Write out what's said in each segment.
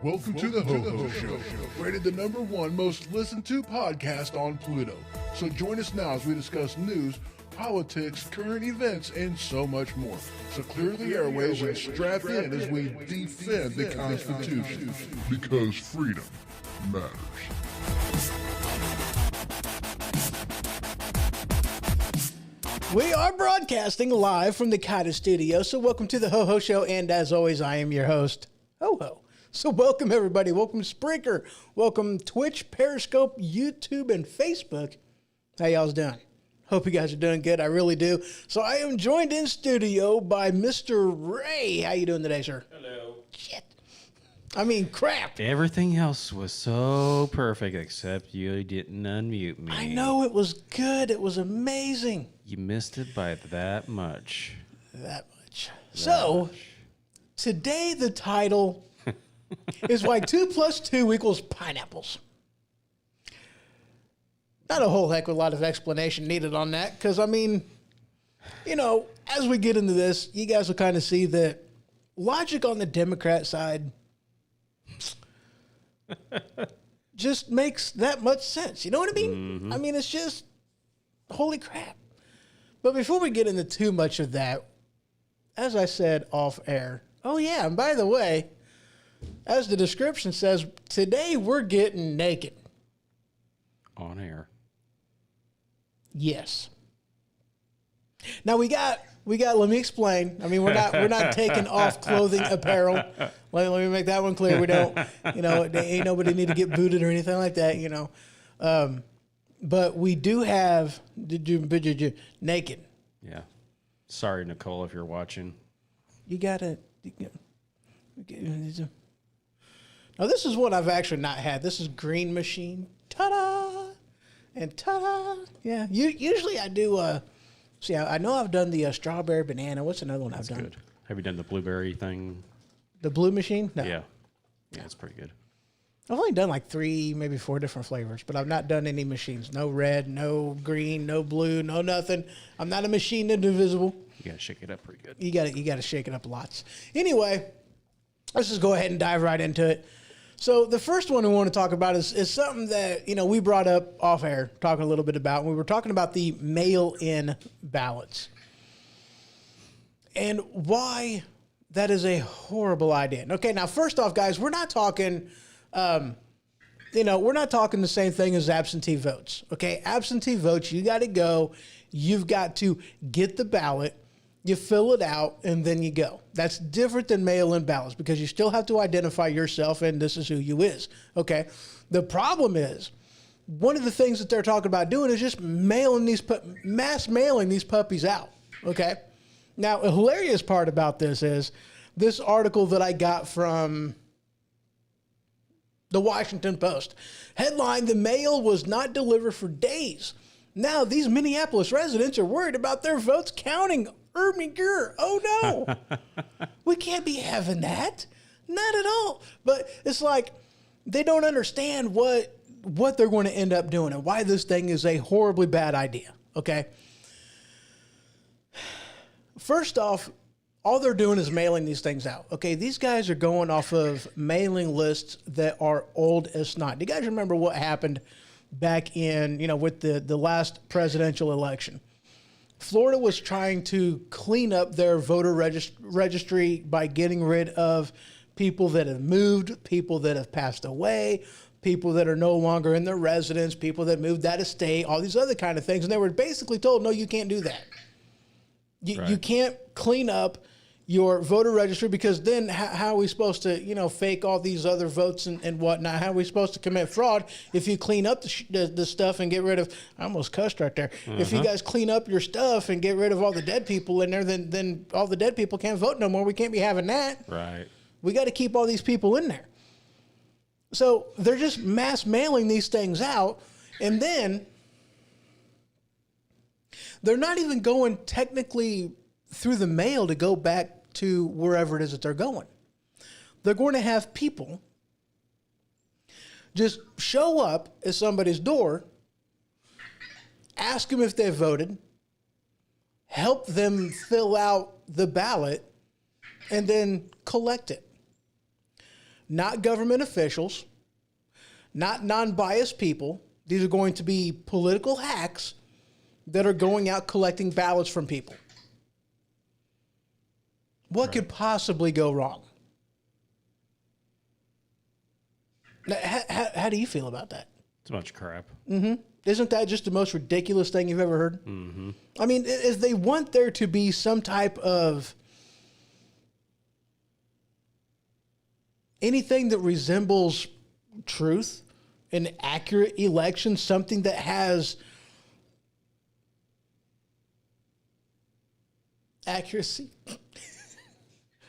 Welcome to the HohO Show, rated the #1 most listened to podcast on Pluto. So join us now as we discuss news, politics, current events, and so much more. So clear the airways and strap in as we defend the Constitution. Because freedom matters. We are broadcasting live from the Kata Studio, so welcome to the HohO Show, and as always, I am your host, HohO. So welcome, everybody. Welcome, Spreaker. Welcome, Twitch, Periscope, YouTube, and Facebook. How y'all's doing? Hope you guys are doing good. I really do. So I am joined in studio by Mr. Ray. How you doing today, sir? Hello. Shit. I mean, crap. Everything else was so perfect except you didn't unmute me. I know, it was good. It was amazing. You missed it by that much. That much. So, today the title is why 2 + 2 = pineapples. Not a whole heck of a lot of explanation needed on that, because, I mean, you know, as we get into this, you guys will kind of see that logic on the Democrat side just makes that much sense. You know what I mean? Mm-hmm. I mean, it's just, holy crap. But before we get into too much of that, as I said off air, oh yeah, and by the way, as the description says, today we're getting naked. On air. Yes. Now we got, let me explain. I mean, we're not taking off clothing apparel. Let me make that one clear. We don't, you know, ain't nobody need to get booted or anything like that, you know. But we do have naked. Yeah. Sorry, Nicole, if you're watching. You gotta. Now, this is one I've actually not had. This is Green Machine. Ta-da! And ta-da! Yeah. Usually I do, see, I know I've done the strawberry banana. What's another one I've done? Good. Have you done the blueberry thing? The Blue Machine? No. Yeah. Yeah, it's pretty good. I've only done like 3, maybe 4 different flavors, but I've not done any machines. No red, no green, no blue, no nothing. I'm not a machine indivisible. You got to shake it up pretty good. You got to shake it up lots. Anyway, let's just go ahead and dive right into it. So the first one we want to talk about is something that, you know, we brought up off air, talking a little bit about. We were talking about the mail-in ballots and why that is a horrible idea. Okay, now first off, guys, we're not talking, you know, we're not talking the same thing as absentee votes. Okay, absentee votes, you got to go. You've got to get the ballot. You fill it out and then you go. That's different than mail-in ballots because you still have to identify yourself and this is who you is. Okay. The problem is one of the things that they're talking about doing is just mass mailing these puppies out. Okay. Now, a hilarious part about this is this article that I got from the Washington Post. Headline, the mail was not delivered for days. Now, these Minneapolis residents are worried about their votes counting. Oh, no. We can't be having that. Not at all. But it's like they don't understand what they're going to end up doing and why this thing is a horribly bad idea. Okay? First off, all they're doing is mailing these things out. Okay, these guys are going off of mailing lists that are old as snot. Do you guys remember what happened back in, with the last presidential election? Florida was trying to clean up their voter registry by getting rid of people that have moved, people that have passed away, people that are no longer in their residence, people that moved out of state, all these other kind of things. And they were basically told, no, you can't do that. You can't clean up your voter registry because then how are we supposed to, fake all these other votes and whatnot? How are we supposed to commit fraud if you clean up the stuff and get rid of, I almost cussed right there. If you guys clean up your stuff and get rid of all the dead people in there, then all the dead people can't vote no more. We can't be having that. Right. We got to keep all these people in there. So they're just mass mailing these things out, and then they're not even going technically through the mail to go back to wherever it is that they're going. They're going to have people just show up at somebody's door, ask them if they voted, help them fill out the ballot, and then collect it. Not government officials, not non-biased people. These are going to be political hacks that are going out collecting ballots from people. What could possibly go wrong? How do you feel about that? It's a bunch of crap. Mm-hmm. Isn't that just the most ridiculous thing you've ever heard? Mm-hmm. I mean, if they want there to be some type of anything that resembles truth, an accurate election, something that has accuracy.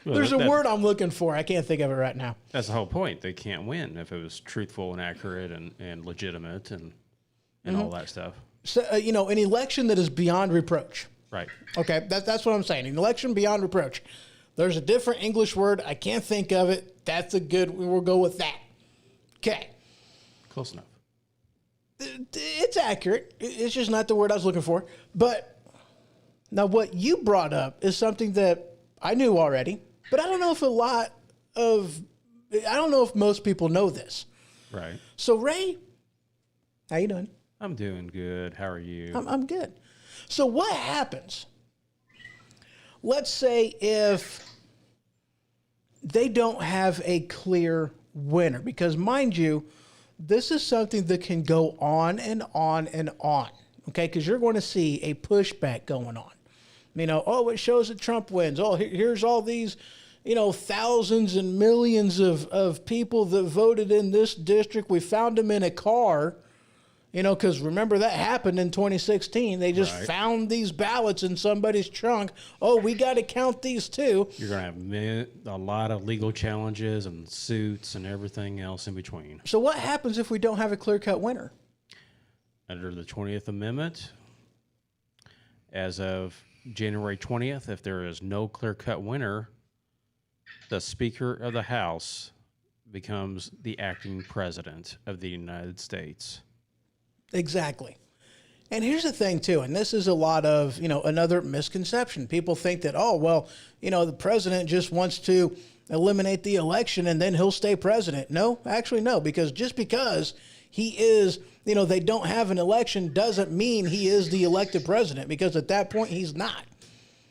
Well, There's a word I'm looking for. I can't think of it right now. That's the whole point. They can't win if it was truthful and accurate and legitimate and all that stuff. So, an election that is beyond reproach. Right. Okay, that's what I'm saying. An election beyond reproach. There's a different English word. I can't think of it. That's a good, we'll go with that. Okay. Close enough. It's accurate. It's just not the word I was looking for. But now what you brought up is something that I knew already, but I don't know if most people know this. Right. So Ray, how you doing? I'm doing good. How are you? I'm good. So what happens? Let's say if they don't have a clear winner, because mind you, this is something that can go on and on and on, okay? Because you're going to see a pushback going on. It shows that Trump wins. Oh, here's all these, thousands and millions of people that voted in this district. We found them in a car. Because remember that happened in 2016. They just found these ballots in somebody's trunk. Oh, we got to count these too. You're going to have a lot of legal challenges and suits and everything else in between. So what happens if we don't have a clear-cut winner? Under the 20th Amendment, as of January 20th, if there is no clear-cut winner, the Speaker of the House becomes the acting president of the United States. Exactly. And here's the thing, too, and this is a lot of, another misconception. People think that, the president just wants to eliminate the election and then he'll stay president. No, actually, no, because just because he is, they don't have an election doesn't mean he is the elected president, because at that point he's not.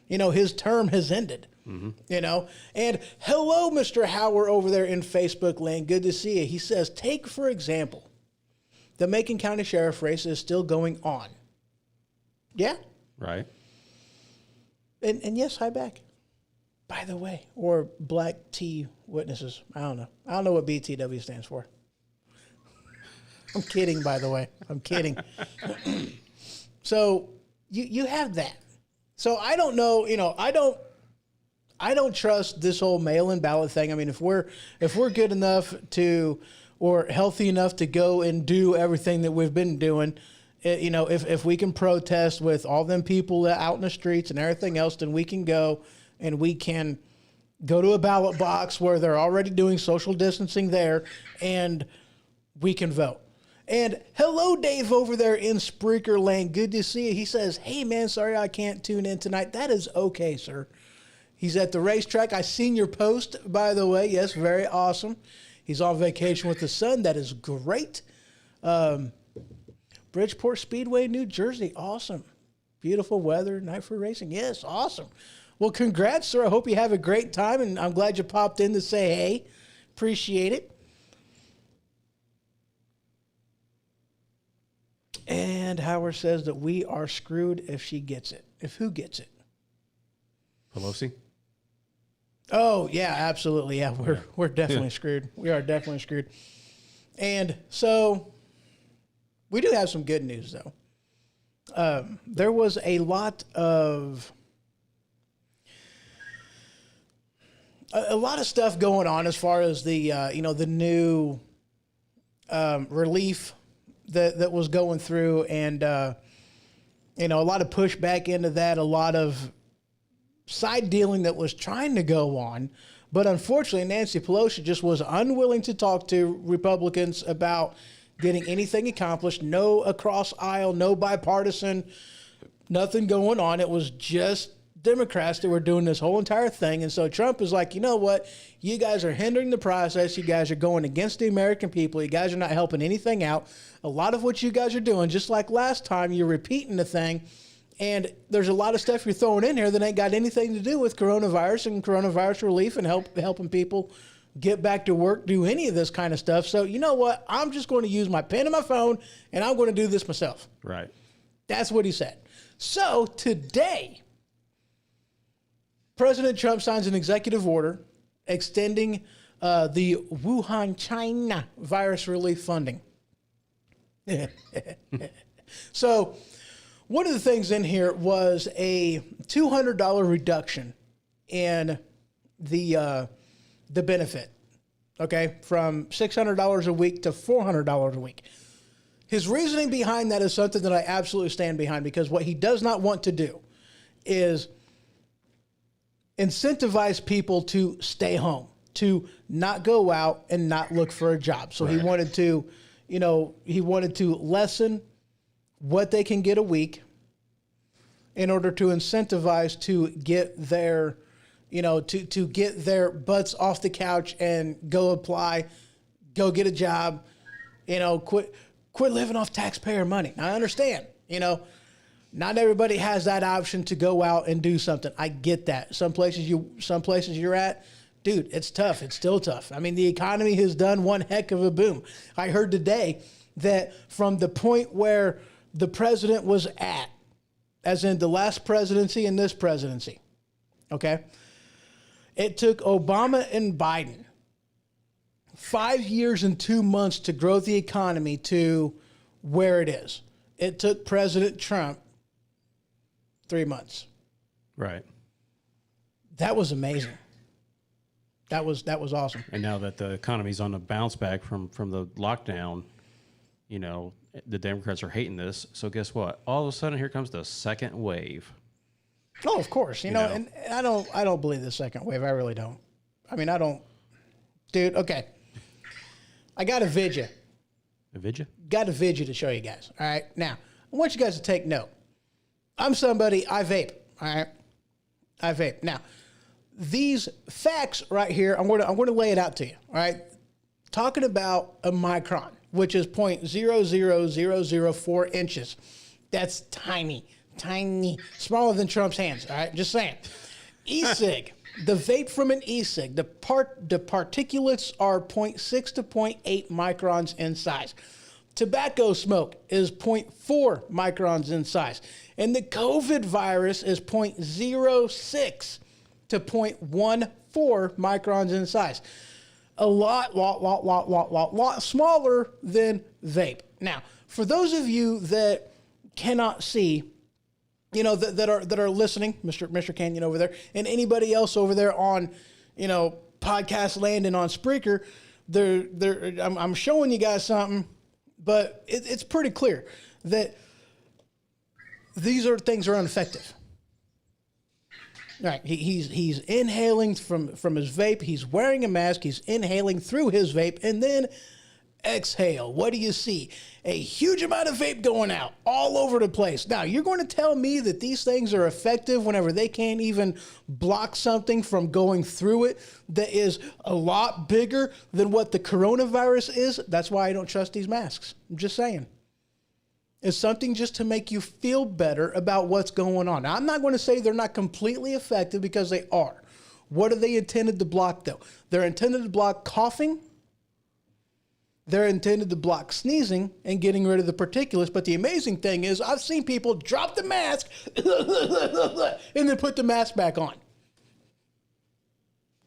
His term has ended. Mm-hmm. And hello, Mr. Howard over there in Facebook land. Good to see you. He says, take, for example, the Macon County Sheriff race is still going on. Yeah? Right. And yes, hi back. By the way, or black tea witnesses. I don't know. I don't know what BTW stands for. I'm kidding, by the way. I'm kidding. So you have that. So I don't know, I don't trust this whole mail-in ballot thing. I mean, if we're good enough to, or healthy enough to go and do everything that we've been doing, if we can protest with all them people out in the streets and everything else, then we can go and we can go to a ballot box where they're already doing social distancing there, and we can vote. And hello, Dave, over there in Spreaker Land. Good to see you. He says, hey, man, sorry I can't tune in tonight. That is okay, sir. He's at the racetrack. I seen your post, by the way. Yes, very awesome. He's on vacation with the son. That is great. Bridgeport Speedway, New Jersey. Awesome. Beautiful weather, night for racing. Yes, awesome. Well, congrats, sir. I hope you have a great time, and I'm glad you popped in to say hey. Appreciate it. And Howard says that we are screwed if she gets it. If who gets it? Pelosi? Oh, yeah, absolutely. Yeah, we're definitely screwed. We are definitely screwed. And so we do have some good news, though. There was a lot of stuff going on as far as the the new relief that was going through, and a lot of pushback into that, a lot of side dealing that was trying to go on. But unfortunately, Nancy Pelosi just was unwilling to talk to Republicans about getting anything accomplished. No across aisle, no bipartisan, nothing going on. It was just Democrats that were doing this whole entire thing. And so Trump is like, you know what? You guys are hindering the process. You guys are going against the American people. You guys are not helping anything out. A lot of what you guys are doing, just like last time, you're repeating the thing. And there's a lot of stuff you're throwing in here that ain't got anything to do with coronavirus and coronavirus relief and helping people get back to work, do any of this kind of stuff. So you know what? I'm just going to use my pen and my phone, and I'm going to do this myself. Right. That's what he said. So today, President Trump signs an executive order extending the Wuhan, China virus relief funding. So one of the things in here was a $200 reduction in the benefit, okay, from $600 a week to $400 a week. His reasoning behind that is something that I absolutely stand behind, because what he does not want to do is incentivize people to stay home, to not go out and not look for a job. So right. He wanted to lessen what they can get a week in order to incentivize to get their, to get their butts off the couch and go apply, go get a job, quit living off taxpayer money. I understand, not everybody has that option to go out and do something. I get that. Some places you're at, dude, it's tough. It's still tough. I mean, the economy has done one heck of a boom. I heard today that from the point where the president was at, as in the last presidency and this presidency, okay, it took Obama and Biden 5 years and 2 months to grow the economy to where it is. It took President Trump 3 months. Right. That was amazing. That was awesome. And now that the economy's on the bounce back from the lockdown, the Democrats are hating this. So guess what? All of a sudden, here comes the second wave. Oh, of course. And I don't believe the second wave. I really don't. I mean, I don't. Dude, okay. I got a vidya. A vidya? Got a vidya to show you guys. All right. Now, I want you guys to take note. I'm somebody, I vape. All right. I vape. Now, these facts right here, I'm going to lay it out to you. All right. Talking about a micron, which is 0.00004 inches. That's tiny, smaller than Trump's hands. All right. Just saying. E-cig. The vape from an e-cig, the particulates are 0.6 to 0.8 microns in size. Tobacco smoke is 0.4 microns in size. And the COVID virus is 0.06 to 0.14 microns in size. A lot smaller than vape. Now, for those of you that cannot see, you know, that are listening, Mr. Canyon over there, and anybody else over there on, you know, podcast land and on Spreaker, I'm showing you guys something, but it's pretty clear that these things are ineffective. All right, he's inhaling from his vape. He's wearing a mask. He's inhaling through his vape, and then exhale. What do you see? A huge amount of vape going out all over the place. Now, you're going to tell me that these things are effective whenever they can't even block something from going through it that is a lot bigger than what the coronavirus is? That's why I don't trust these masks. I'm just saying. It's something just to make you feel better about what's going on. Now, I'm not going to say they're not completely effective because they are. What are they intended to block, though? They're intended to block coughing. They're intended to block sneezing and getting rid of the particulates. But the amazing thing is I've seen people drop the mask and then put the mask back on.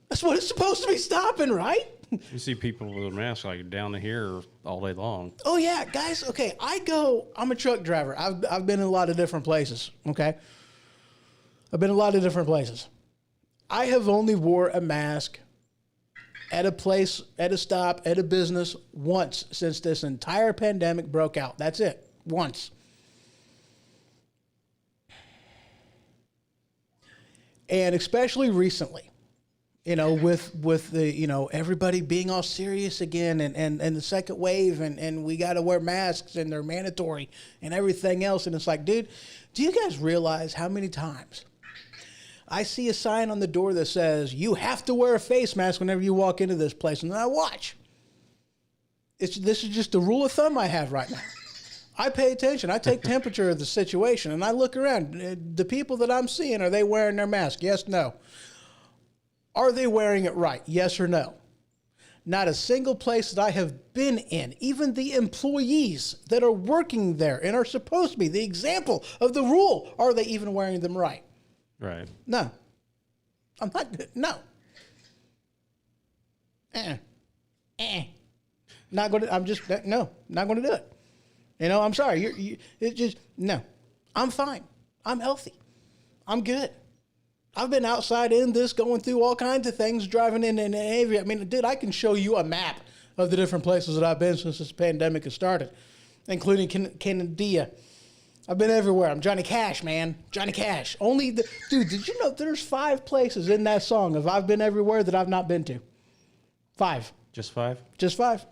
That's what it's supposed to be stopping, right? You see people with a mask like down here all day long. Oh, yeah, guys. Okay, I'm a truck driver. I've been in a lot of different places, okay? I've been in a lot of different places. I have only wore a mask at a place, at a stop, at a business once since this entire pandemic broke out. That's it. Once. And especially recently, you know, with the, you know, everybody being all serious again and the second wave and we got to wear masks and they're mandatory and everything else. And it's like, dude, do you guys realize how many times I see a sign on the door that says, you have to wear a face mask whenever you walk into this place. And then I watch. This is just a rule of thumb I have right now. I pay attention. I take temperature of the situation, and I look around. The people that I'm seeing, are they wearing their mask? Yes, no. Are they wearing it right? Yes or no? Not a single place that I have been in, even the employees that are working there and are supposed to be the example of the rule, are they even wearing them right? Right. No. I'm not good. No. Not going to, I'm just, no, not going to do it. You know, I'm sorry. It's just, no. I'm fine. I'm healthy. I'm good. I've been outside in this, going through all kinds of things, driving in and every, I mean, dude, I can show you a map of the different places that I've been since this pandemic has started, including Canada. I've been everywhere. I'm Johnny Cash, man. Johnny Cash. Dude, did you know there's 5 places in that song of I've been everywhere that I've not been to? 5. Just 5? Just 5.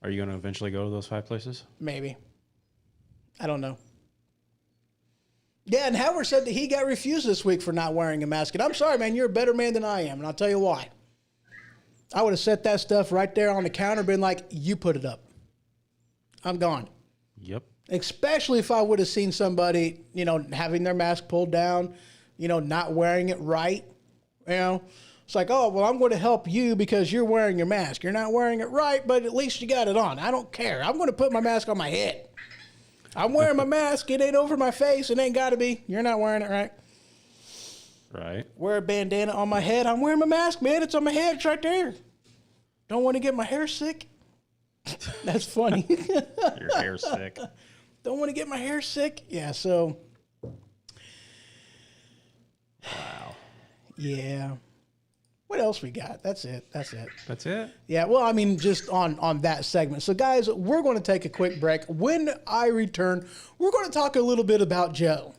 Are you going to eventually go to those 5 places? Maybe. I don't know. Yeah, and Howard said that he got refused this week for not wearing a mask. And I'm sorry, man, you're a better man than I am, and I'll tell you why. I would have set that stuff right there on the counter, been like, you put it up. I'm gone. Yep. Especially if I would have seen somebody, you know, having their mask pulled down, you know, not wearing it right. You know, it's like, oh, well, I'm going to help you because you're wearing your mask. You're not wearing it right, but at least you got it on. I don't care. I'm going to put my mask on my head. I'm wearing my mask. It ain't over my face. It ain't got to be. You're not wearing it right. Right. Wear a bandana on my head. I'm wearing my mask, man. It's on my head. It's right there. Don't want to get my hair sick. That's funny. Your hair's sick. Don't want to get my hair sick. Yeah, so. Wow. Yeah. What else we got? That's it. That's it? Yeah, well, I mean, just on that segment. So, guys, we're going to take a quick break. When I return, we're going to talk a little bit about Joe.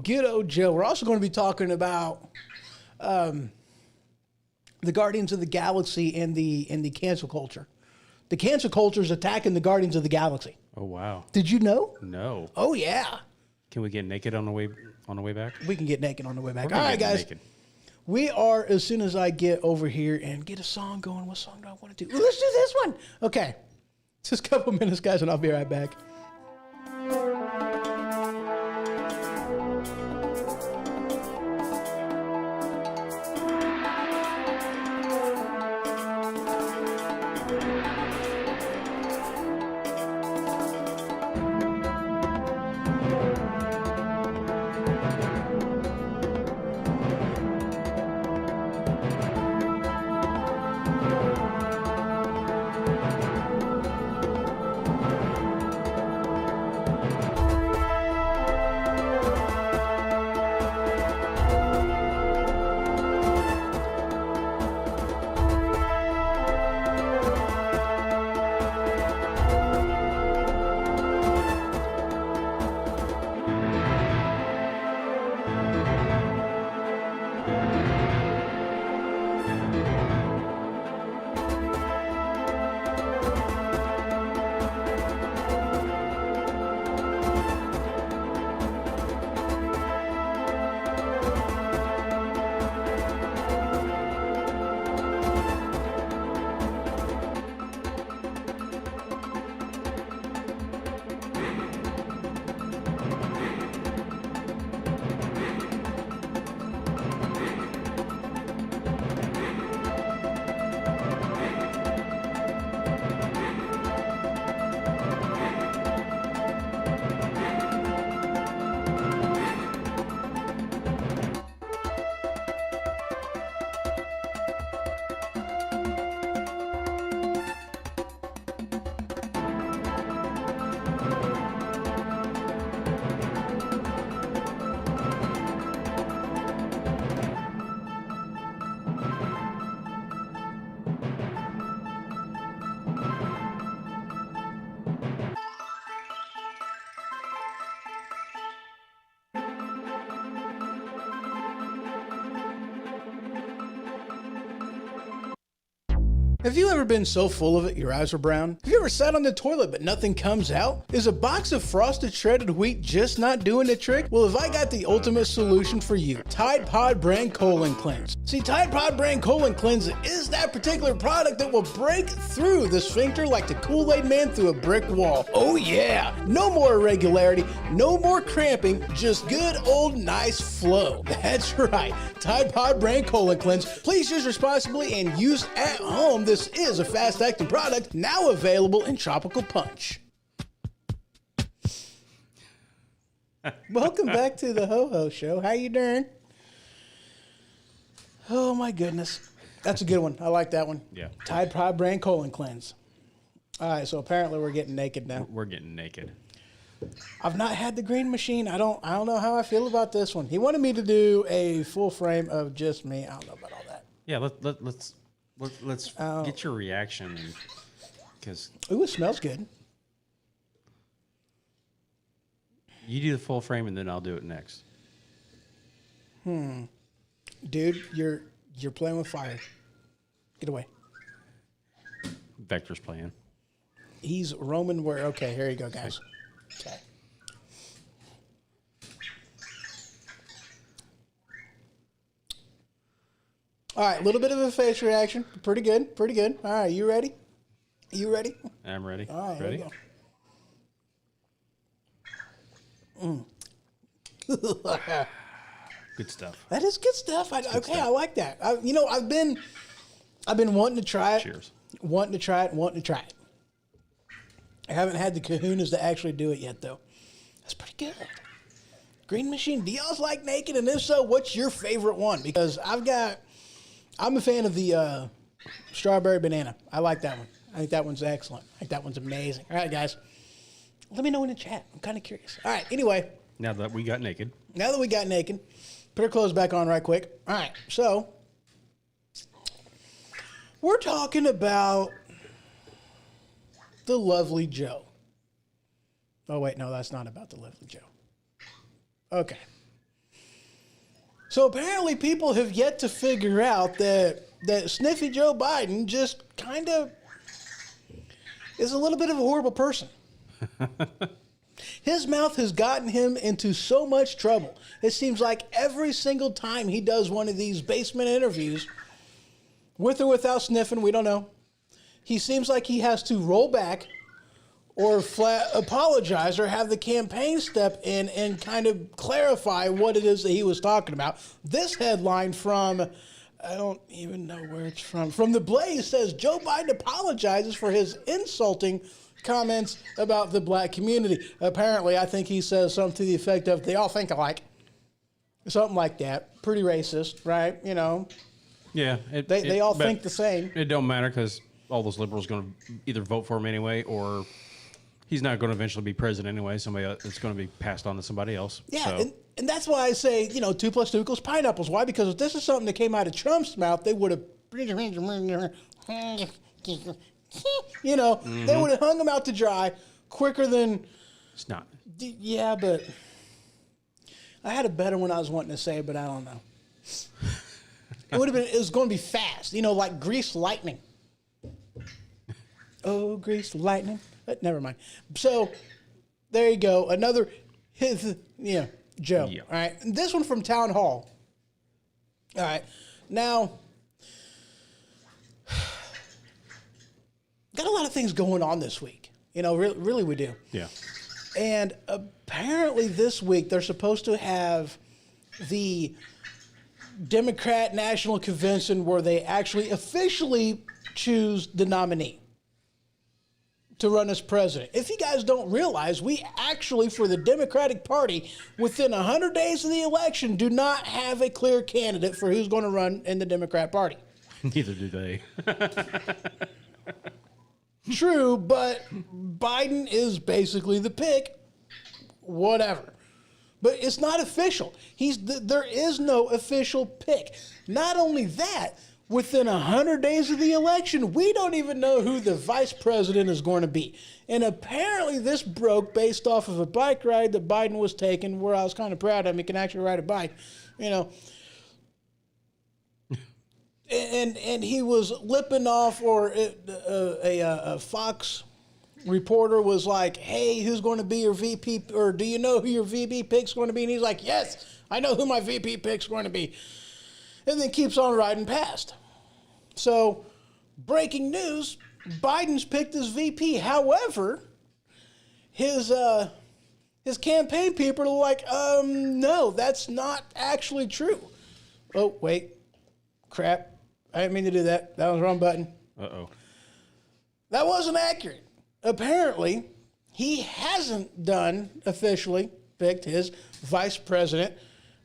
Good old Joe. We're also going to be talking about the Guardians of the Galaxy and the cancel culture. The cancel culture is attacking the Guardians of the Galaxy. Oh, wow. Did you know? No. Oh, yeah. Can we get naked on the way back? We can get naked on the way back. All right, guys. Naked. We are, as soon as I get over here and get a song going. What song do I want to do? Well, let's do this one. Okay. Just a couple minutes, guys, and I'll be right back. Have you ever been so full of it your eyes are brown? Have you ever sat on the toilet but nothing comes out? Is a box of frosted shredded wheat just not doing the trick? Well, have I got the ultimate solution for you? Tide Pod brand colon cleanse. See, Tide Pod brand colon cleanse is that particular product that will break through the sphincter like the Kool-Aid Man through a brick wall. Oh yeah! No more irregularity, no more cramping, just good old nice flow. That's right, Tide Pod brand colon cleanse. Please use responsibly and use at home. This is a fast-acting product now available in Tropical Punch. Welcome back to the HoHO Show. How you doing? Oh my goodness. That's a good one. I like that one. Yeah. Tide Pod brand colon cleanse. All right, so apparently we're getting naked now. We're getting naked. I've not had the green machine. I don't know how I feel about this one. He wanted me to do a full frame of just me. I don't know about all that. Yeah, let's get your reaction, because Ooh, it smells good. you do the full frame and then I'll do it next. Dude, you're playing with fire. Get away. Vector's playing. He's roaming where? Okay, here you go, guys. Okay. All right, a little bit of a face reaction. Pretty good, pretty good. All right, you ready? You ready? I'm ready. All right, Ready? here we go. Good stuff. That is good stuff. Okay, I like that. I've been wanting to try it. Cheers. Wanting to try it. I haven't had the kahunas to actually do it yet, though. That's pretty good. Green Machine, do y'all like naked? And if so, what's your favorite one? Because I'm a fan of the strawberry banana. I like that one. I think that one's excellent. I think that one's amazing. All right, guys. Let me know in the chat. I'm kind of curious. All right, anyway. Now that we got naked. Put our clothes back on right quick. All right, so we're talking about the lovely Joe. Oh, wait, no, that's not about the lovely Joe. Okay. So apparently people have yet to figure out that Sniffy Joe Biden just kind of is a little bit of a horrible person. His mouth has gotten him into so much trouble. It seems like every single time he does one of these basement interviews, with or without sniffing, we don't know, he seems like he has to roll back or flat apologize or have the campaign step in and kind of clarify what it is that he was talking about. This headline from, I don't even know where it's from The Blaze says, Joe Biden apologizes for his insulting comments about the black community. Apparently, I think he says something to the effect of, they all think alike. Something like that. Pretty racist, right? You know. Yeah. They all think the same. It don't matter because all those liberals going to either vote for him anyway, or he's not going to eventually be president anyway. Somebody else, it's going to be passed on to somebody else. Yeah, so. and that's why I say, 2 + 2 = pineapples. Why? Because if this is something that came out of Trump's mouth, they would have, they would have hung him out to dry quicker than. It's not. Yeah, but I had a better one I was wanting to say, but I don't know. It was going to be fast, like grease lightning. Oh, grease lightning. But never mind. So there you go. Another, Joe. Yeah. All right. And this one from Town Hall. All right. Now, got a lot of things going on this week. Really we do. Yeah. And apparently this week they're supposed to have the Democrat National Convention where they actually officially choose the nominee to run as president. If you guys don't realize, we actually, for the Democratic Party, within 100 days of the election, do not have a clear candidate for who's going to run in the Democrat Party. Neither do they. True, but Biden is basically the pick. Whatever. But it's not official. There is no official pick. Not only that, within 100 days of the election, we don't even know who the vice president is going to be. And apparently this broke based off of a bike ride that Biden was taking, where I was kind of proud of him. He can actually ride a bike, And and he was lipping off, or a Fox reporter was like, "Hey, who's going to be your VP? Or do you know who your VP pick's going to be?" And he's like, "Yes, I know who my VP pick's going to be," and then keeps on riding past. So, breaking news: Biden's picked his VP. However, his campaign people are like, no, that's not actually true. Oh, wait. Crap. I didn't mean to do that. That was the wrong button. Uh-oh. That wasn't accurate. Apparently, he hasn't done officially picked his vice president.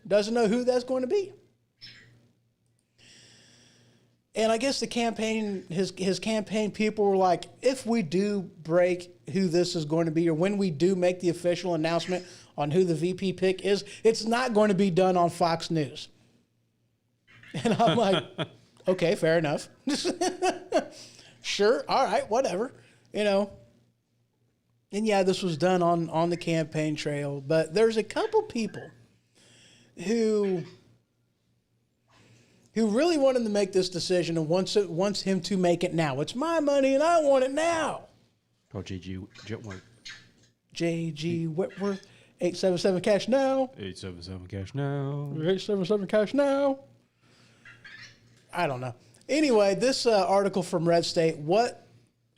Doesn't know who that's going to be. And I guess the campaign, his campaign people were like, if we do break who this is going to be, or when we do make the official announcement on who the VP pick is, it's not going to be done on Fox News. And I'm like, okay, fair enough. Sure, all right, whatever, you know. And yeah, this was done on the campaign trail, but there's a couple people who really wanted to make this decision and wants him to make it now. It's my money and I want it now. Call J.G. Whitworth. J.G. Whitworth, 877 cash now. 877 cash now. 877 cash now. I don't know. Anyway, this article from Red State, what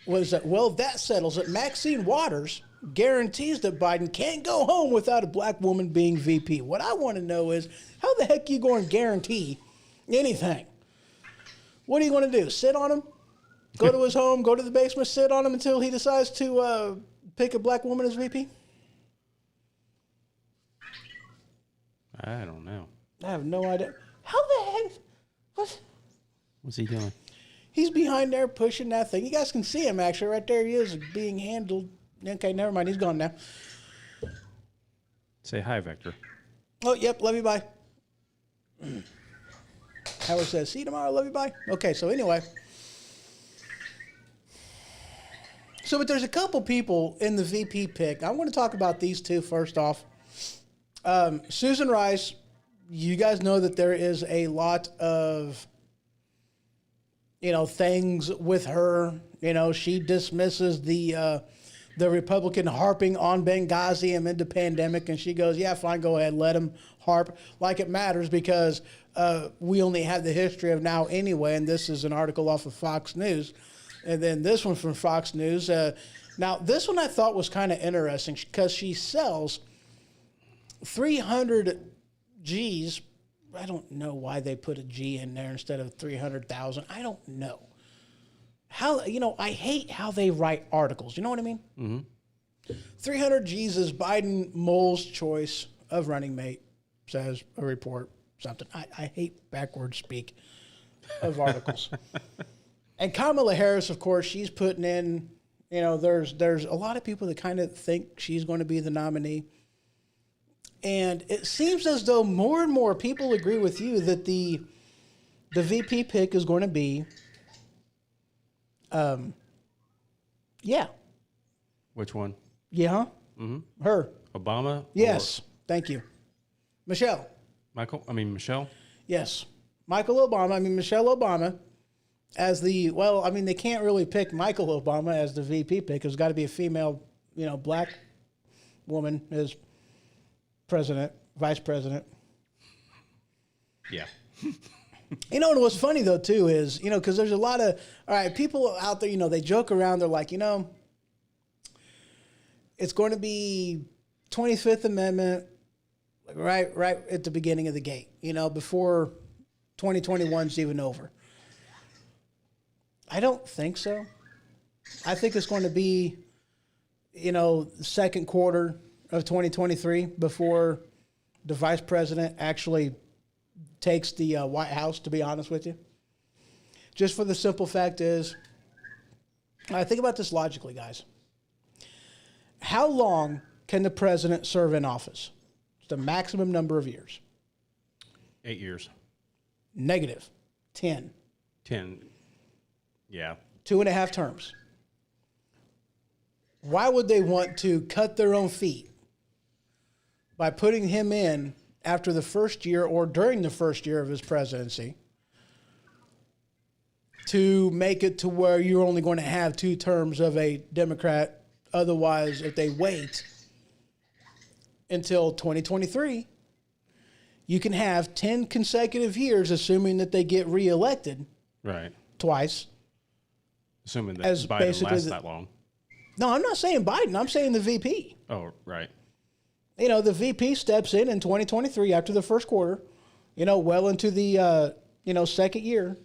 was that? Well, that settles it. Maxine Waters guarantees that Biden can't go home without a black woman being VP. What I want to know is, how the heck are you going to guarantee anything? What are you going to do? Sit on him? Go to his home, go to the basement, sit on him until he decides to pick a black woman as VP? I don't know. I have no idea. How the heck? What's he doing? He's behind there pushing that thing. You guys can see him, actually. Right there he is, being handled. Okay, never mind. He's gone now. Say hi, Vector. Oh, yep. Love you. Bye. Howard says, see you tomorrow. Love you. Bye. Okay, so anyway. So, but there's a couple people in the VP pick. I want to talk about these two first off. Susan Rice, you guys know that there is a lot of, things with her. She dismisses the Republican harping on Benghazi amid the pandemic, and she goes, yeah, fine, go ahead, let them harp like it matters, because we only have the history of now anyway, and this is an article off of Fox News. And then this one from Fox News. Now, this one I thought was kind of interesting because she sells 300 G's. I don't know why they put a G in there instead of 300,000. I don't know. How, I hate how they write articles. You know what I mean? Mm-hmm. 300 G's is Biden Mole's choice of running mate, says a report, something. I hate backward speak of articles. And Kamala Harris, of course, she's putting in, there's a lot of people that kind of think she's going to be the nominee. And it seems as though more and more people agree with you that the VP pick is going to be, yeah. Which one? Yeah. Mm-hmm. Her. Obama? Yes. Thank you. Michelle. Michelle? Yes. Michelle Obama. As they can't really pick Michael Obama as the VP pick. It's got to be a female, black woman as president, vice president. Yeah. And what's funny, though, too, is, because there's a lot of, people out there, they joke around. They're like, it's going to be 25th Amendment right at the beginning of the gate, before 2021's even over. I don't think so. I think it's going to be, second quarter of 2023 before the vice president actually takes the White House, to be honest with you. Just for the simple fact is, I think about this logically, guys. How long can the president serve in office? It's the maximum number of years. 8 years. Negative. 10. 10. Yeah. 2.5 terms. Why would they want to cut their own feet by putting him in after the first year or during the first year of his presidency to make it to where you're only going to have 2 terms of a Democrat. Otherwise, if they wait until 2023, you can have 10 consecutive years, assuming that they get reelected Right. twice. Assuming that As Biden basically lasts the- that long. No, I'm not saying Biden. I'm saying the VP. Oh, right. You know, the VP steps in 2023 after the first quarter, you know, well into the, second year,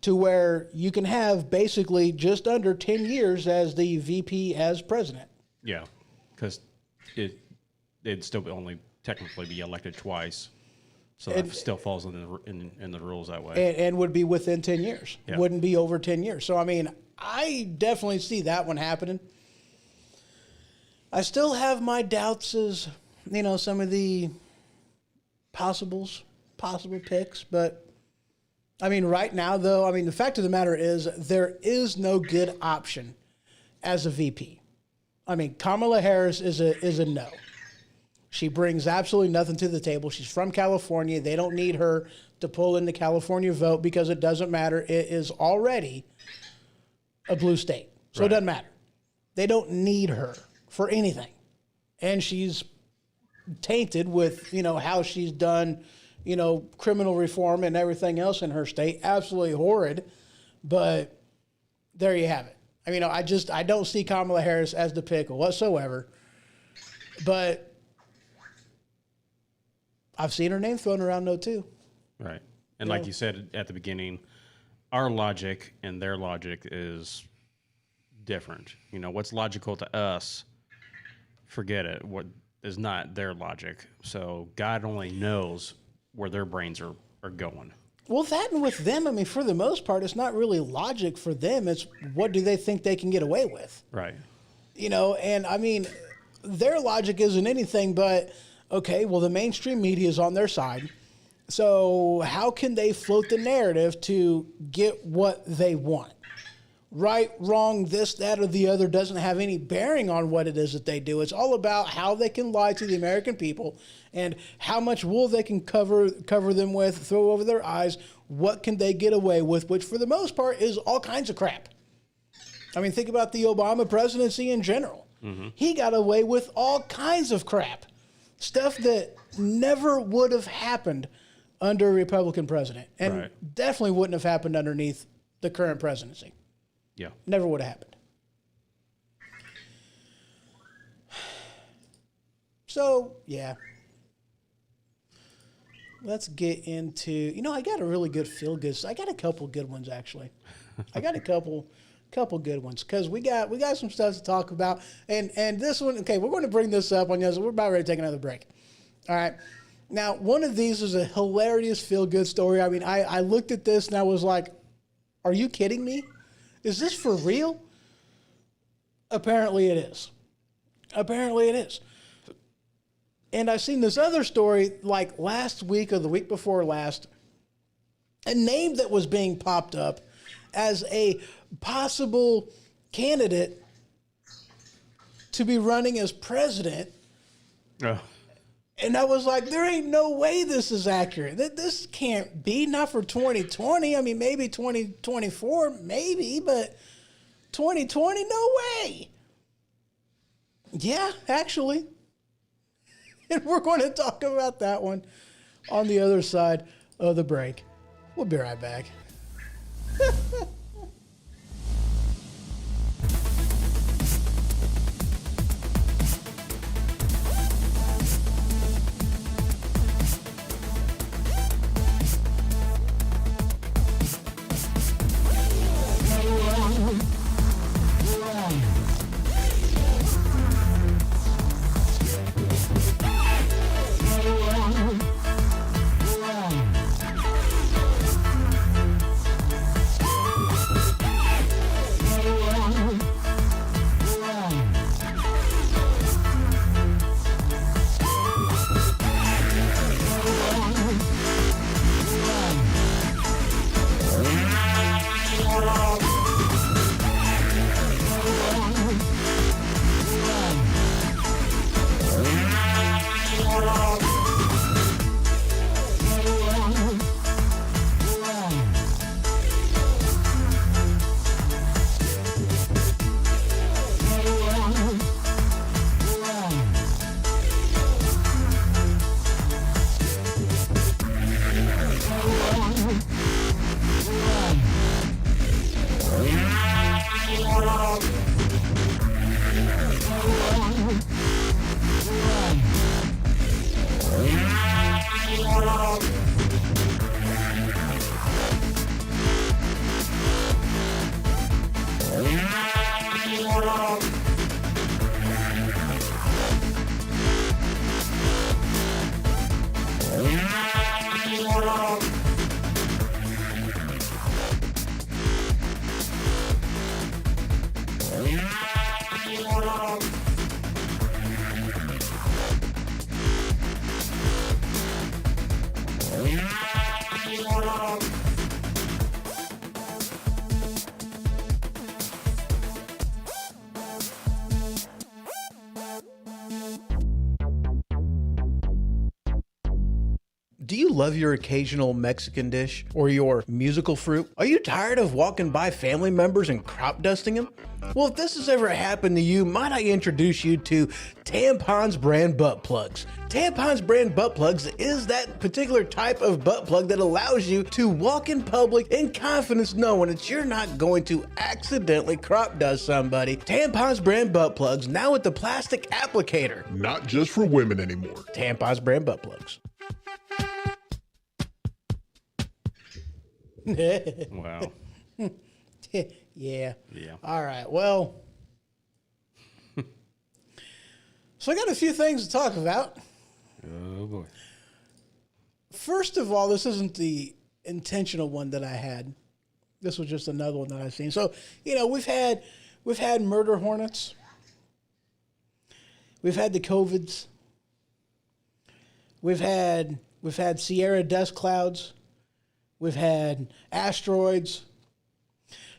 to where you can have basically just under 10 years as the VP as president. Yeah, because it'd still only technically be elected twice, so that still falls in the rules that way. And would be within 10 years. Yeah. Wouldn't be over 10 years. So, I mean, I definitely see that one happening. I still have my doubts as, some of the possible picks. But, I mean, right now, though, the fact of the matter is there is no good option as a VP. I mean, Kamala Harris is a no. She brings absolutely nothing to the table. She's from California. They don't need her to pull in the California vote because it doesn't matter. It is already a blue state. So Right. It doesn't matter. They don't need her for anything. And she's tainted with, how she's done, criminal reform and everything else in her state. Absolutely horrid. But there you have it. I don't see Kamala Harris as the pick whatsoever. But I've seen her name thrown around though too. Right. And like you said at the beginning, our logic and their logic is different. What's logical to us, forget it. What is not their logic. So God only knows where their brains are going. Well, that and with them, for the most part, it's not really logic for them. It's what do they think they can get away with? Right. And their logic isn't anything but, okay, well, the mainstream media is on their side. So how can they float the narrative to get what they want? Right, wrong, this, that, or the other doesn't have any bearing on what it is that they do. It's all about how they can lie to the American people and how much wool they can cover them with, throw over their eyes. What can they get away with, which for the most part is all kinds of crap. Think about the Obama presidency in general. Mm-hmm. He got away with all kinds of crap. Stuff that never would have happened under a Republican president. And Right. definitely wouldn't have happened underneath the current presidency. Yeah. Never would have happened. So, yeah. Let's get into, I got a really good feel-good. I got a couple good ones, actually. I got a couple good ones because we got some stuff to talk about. And this one, okay, we're going to bring this up on you. We're about ready to take another break. All right. Now, one of these is a hilarious feel-good story. I looked at this and I was like, are you kidding me? Is this for real? Apparently it is. And I seen this other story like last week or the week before last, a name that was being popped up as a possible candidate to be running as president. Oh. And I was like, there ain't no way this is accurate. This can't be, not for 2020. Maybe 2024, maybe, but 2020, no way. Yeah, actually. And we're going to talk about that one on the other side of the break. We'll be right back. Do you love your occasional Mexican dish or your musical fruit? Are you tired of walking by family members and crop dusting them? Well, if this has ever happened to you, might I introduce you to Tampons brand butt plugs. Tampons brand butt plugs is that particular type of butt plug that allows you to walk in public in confidence knowing that you're not going to accidentally crop dust somebody. Tampons brand butt plugs now with the plastic applicator. Not just for women anymore. Tampons brand butt plugs. Wow. Yeah. Yeah. All right. Well, so I got a few things to talk about. Oh boy. First of all, this isn't the intentional one that I had. This was just another one that I've seen. So, we've had murder hornets. We've had the COVIDs. We've had Sierra dust clouds. We've had asteroids.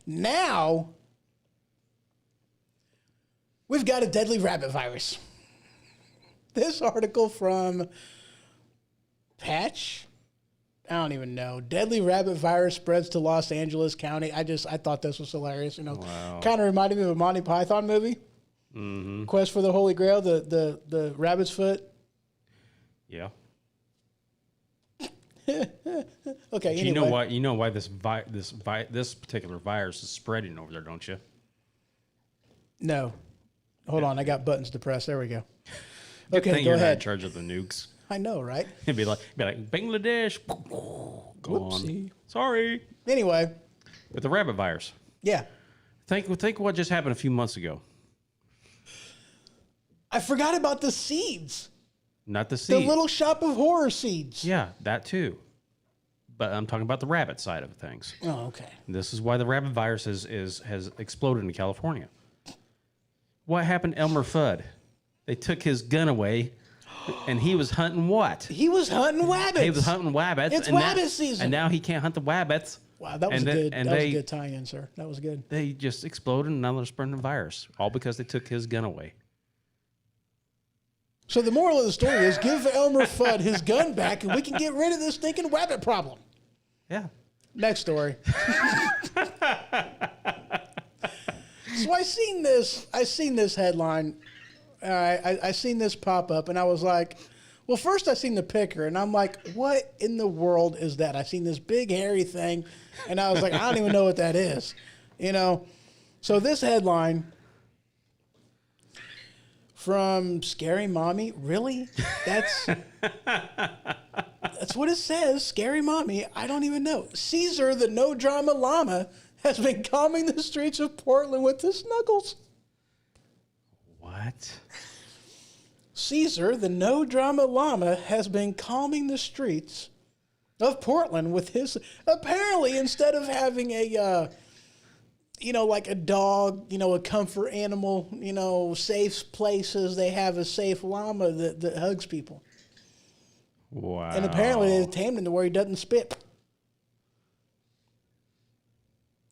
Now, we've got a deadly rabbit virus. This article from Patch, I don't even know. Deadly rabbit virus spreads to Los Angeles County. I thought this was hilarious. Wow. Kind of reminded me of a Monty Python movie. Mm-hmm. Quest for the Holy Grail, the rabbit's foot. Yeah. Okay. Anyway. You know why this particular virus is spreading over there, don't you? No. Hold on, I got buttons to press. There we go. Good Okay, thing go you're not in ahead. charge of the nukes. I know, right? It'd be like Bangladesh. Go Whoopsie. on. Sorry. Anyway, With the rabbit virus. yeah. Think what just happened a few months ago. I forgot about the seeds. Not the The seed. Little Shop of Horror seeds. Yeah, that too. But I'm talking about the rabbit side of things. Oh, okay. This is why the rabbit virus has exploded in California. What happened to Elmer Fudd? They took his gun away, and he was hunting what? He was hunting wabbits. He was hunting wabbits. It's and wabbit now, season. And now he can't hunt the wabbits. Wow, that was And good. and That was they- a good tie-in, sir. That was good. They just exploded, and now they're spreading the virus. All because they took his gun away. So the moral of the story is give Elmer Fudd his gun back, and we can get rid of this stinking wabbit problem. Yeah. Next story. So I seen this headline. I seen this pop up, and I was like, well, first I seen the picker, and I'm like, what in the world is that? I seen this big hairy thing, and I was like, I don't even know what that is. So this headline from Scary Mommy, really? That's what it says. Scary Mommy. I don't even know. Caesar, the no drama llama, has been calming the streets of Portland with his snuggles. What? Caesar, the no drama llama, has been calming the streets of Portland with his. Apparently, instead of having a, like a dog, a comfort animal, safe places, they have a safe llama that hugs people. Wow. And apparently they've tamed him to where he doesn't spit.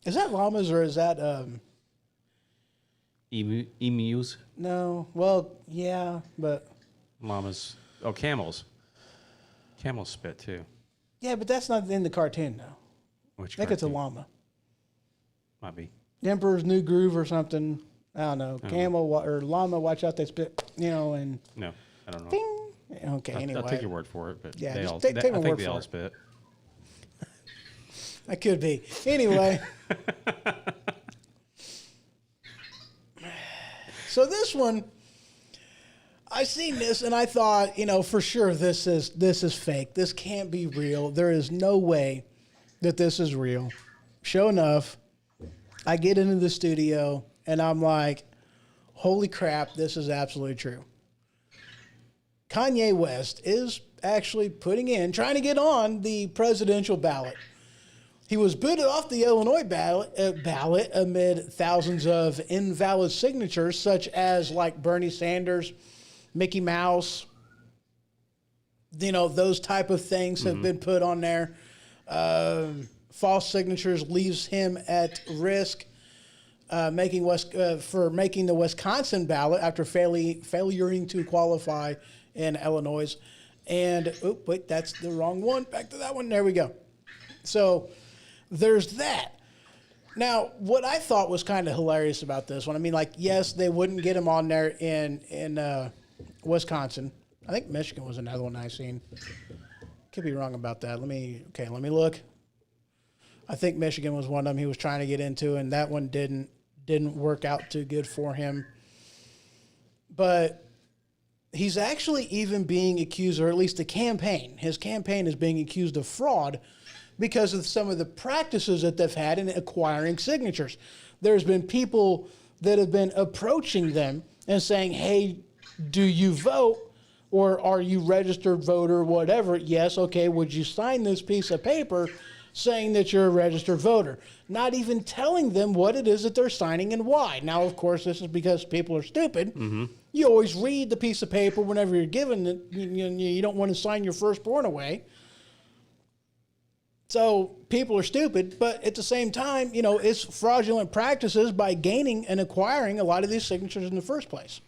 Is that llamas or is that Emus? no? Well, yeah, but Llamas. Oh, camels. Camels spit too. yeah, but that's not in the cartoon though. Which I think it's a cartoon? llama. Might be. Emperor's New Groove or something. I don't know. Camel or llama, watch out, they spit. And No, I don't know. ding. Okay, anyway. I'll take your word for it, but Yeah, they just all, take my I think word they for all it. spit. I could be. Anyway. So this one, I seen this and I thought, for sure this is fake. This can't be real. There is no way that this is real. Sure enough, I get into the studio and I'm like, holy crap, this is absolutely true. Kanye West is actually trying to get on the presidential ballot. He was booted off the Illinois ballot amid thousands of invalid signatures, such as like Bernie Sanders, Mickey Mouse, those type of things have been put on there. False signatures leaves him at risk making the Wisconsin ballot after failing to qualify in Illinois. And, oh, wait, that's the wrong one. Back to that one. There we go. So there's that. Now, what I thought was kind of hilarious about this one, I mean, like, yes, they wouldn't get him on there in Wisconsin. I think Michigan was another one I seen. Could be wrong about that. Let me look. I think Michigan was one of them he was trying to get into, and that one didn't work out too good for him. But he's actually even being accused, or at least his campaign is being accused of fraud because of some of the practices that they've had in acquiring signatures. There's been people that have been approaching them and saying, hey, do you vote? Or are you registered voter, whatever? Yes, okay, would you sign this piece of paper saying that you're a registered voter? Not even telling them what it is that they're signing and why. Now, of course, this is because people are stupid. Mm-hmm. You always read the piece of paper whenever you're given it. You don't want to sign your firstborn away. So people are stupid, but at the same time, it's fraudulent practices by gaining and acquiring a lot of these signatures in the first place.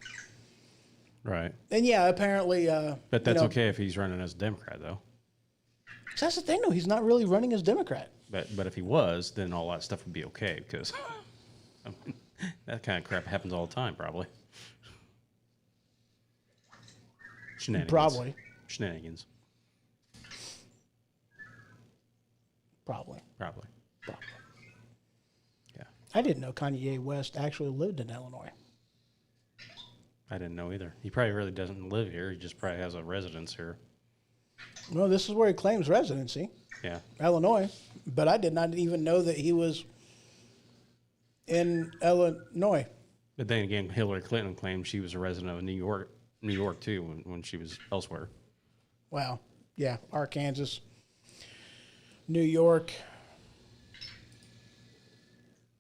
Right. And yeah, apparently. But that's okay if he's running as a Democrat, though. So that's the thing, though. He's not really running as Democrat. But if he was, then all that stuff would be okay because that kind of crap happens all the time, probably. Shenanigans. Probably. Shenanigans. Probably. Yeah. I didn't know Kanye West actually lived in Illinois. I didn't know either. He probably really doesn't live here. He just probably has a residence here. Well, this is where he claims residency. Yeah. Illinois. But I did not even know that he was in Illinois. But then again, Hillary Clinton claimed she was a resident of New York too, when she was elsewhere. Wow. Yeah. Arkansas, New York.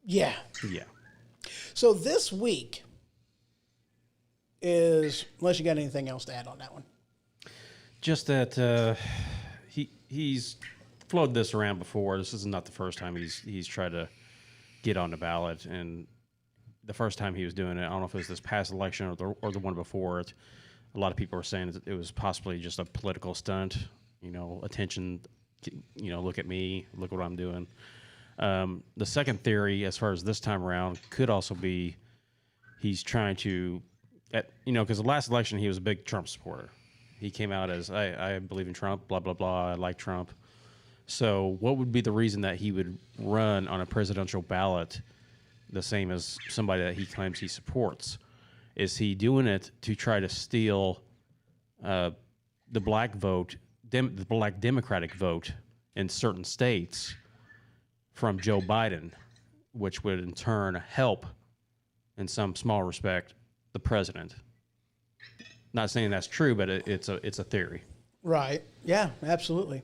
Yeah. Yeah. So this week is, unless you got anything else to add on that one. Just that he's floated this around before. This is not the first time he's tried to get on the ballot, and the first time he was doing it, I don't know if it was this past election or the one before it. A lot of people were saying that it was possibly just a political stunt. Attention. Look at me. Look what I'm doing. The second theory, as far as this time around, could also be he's trying to, because the last election he was a big Trump supporter. He came out as, I believe in Trump, blah, blah, blah, I like Trump. So what would be the reason that he would run on a presidential ballot the same as somebody that he claims he supports? Is he doing it to try to steal the black vote, the black Democratic vote in certain states from Joe Biden, which would in turn help, in some small respect, the president? Not saying that's true, but it's a theory. Right. Yeah, absolutely.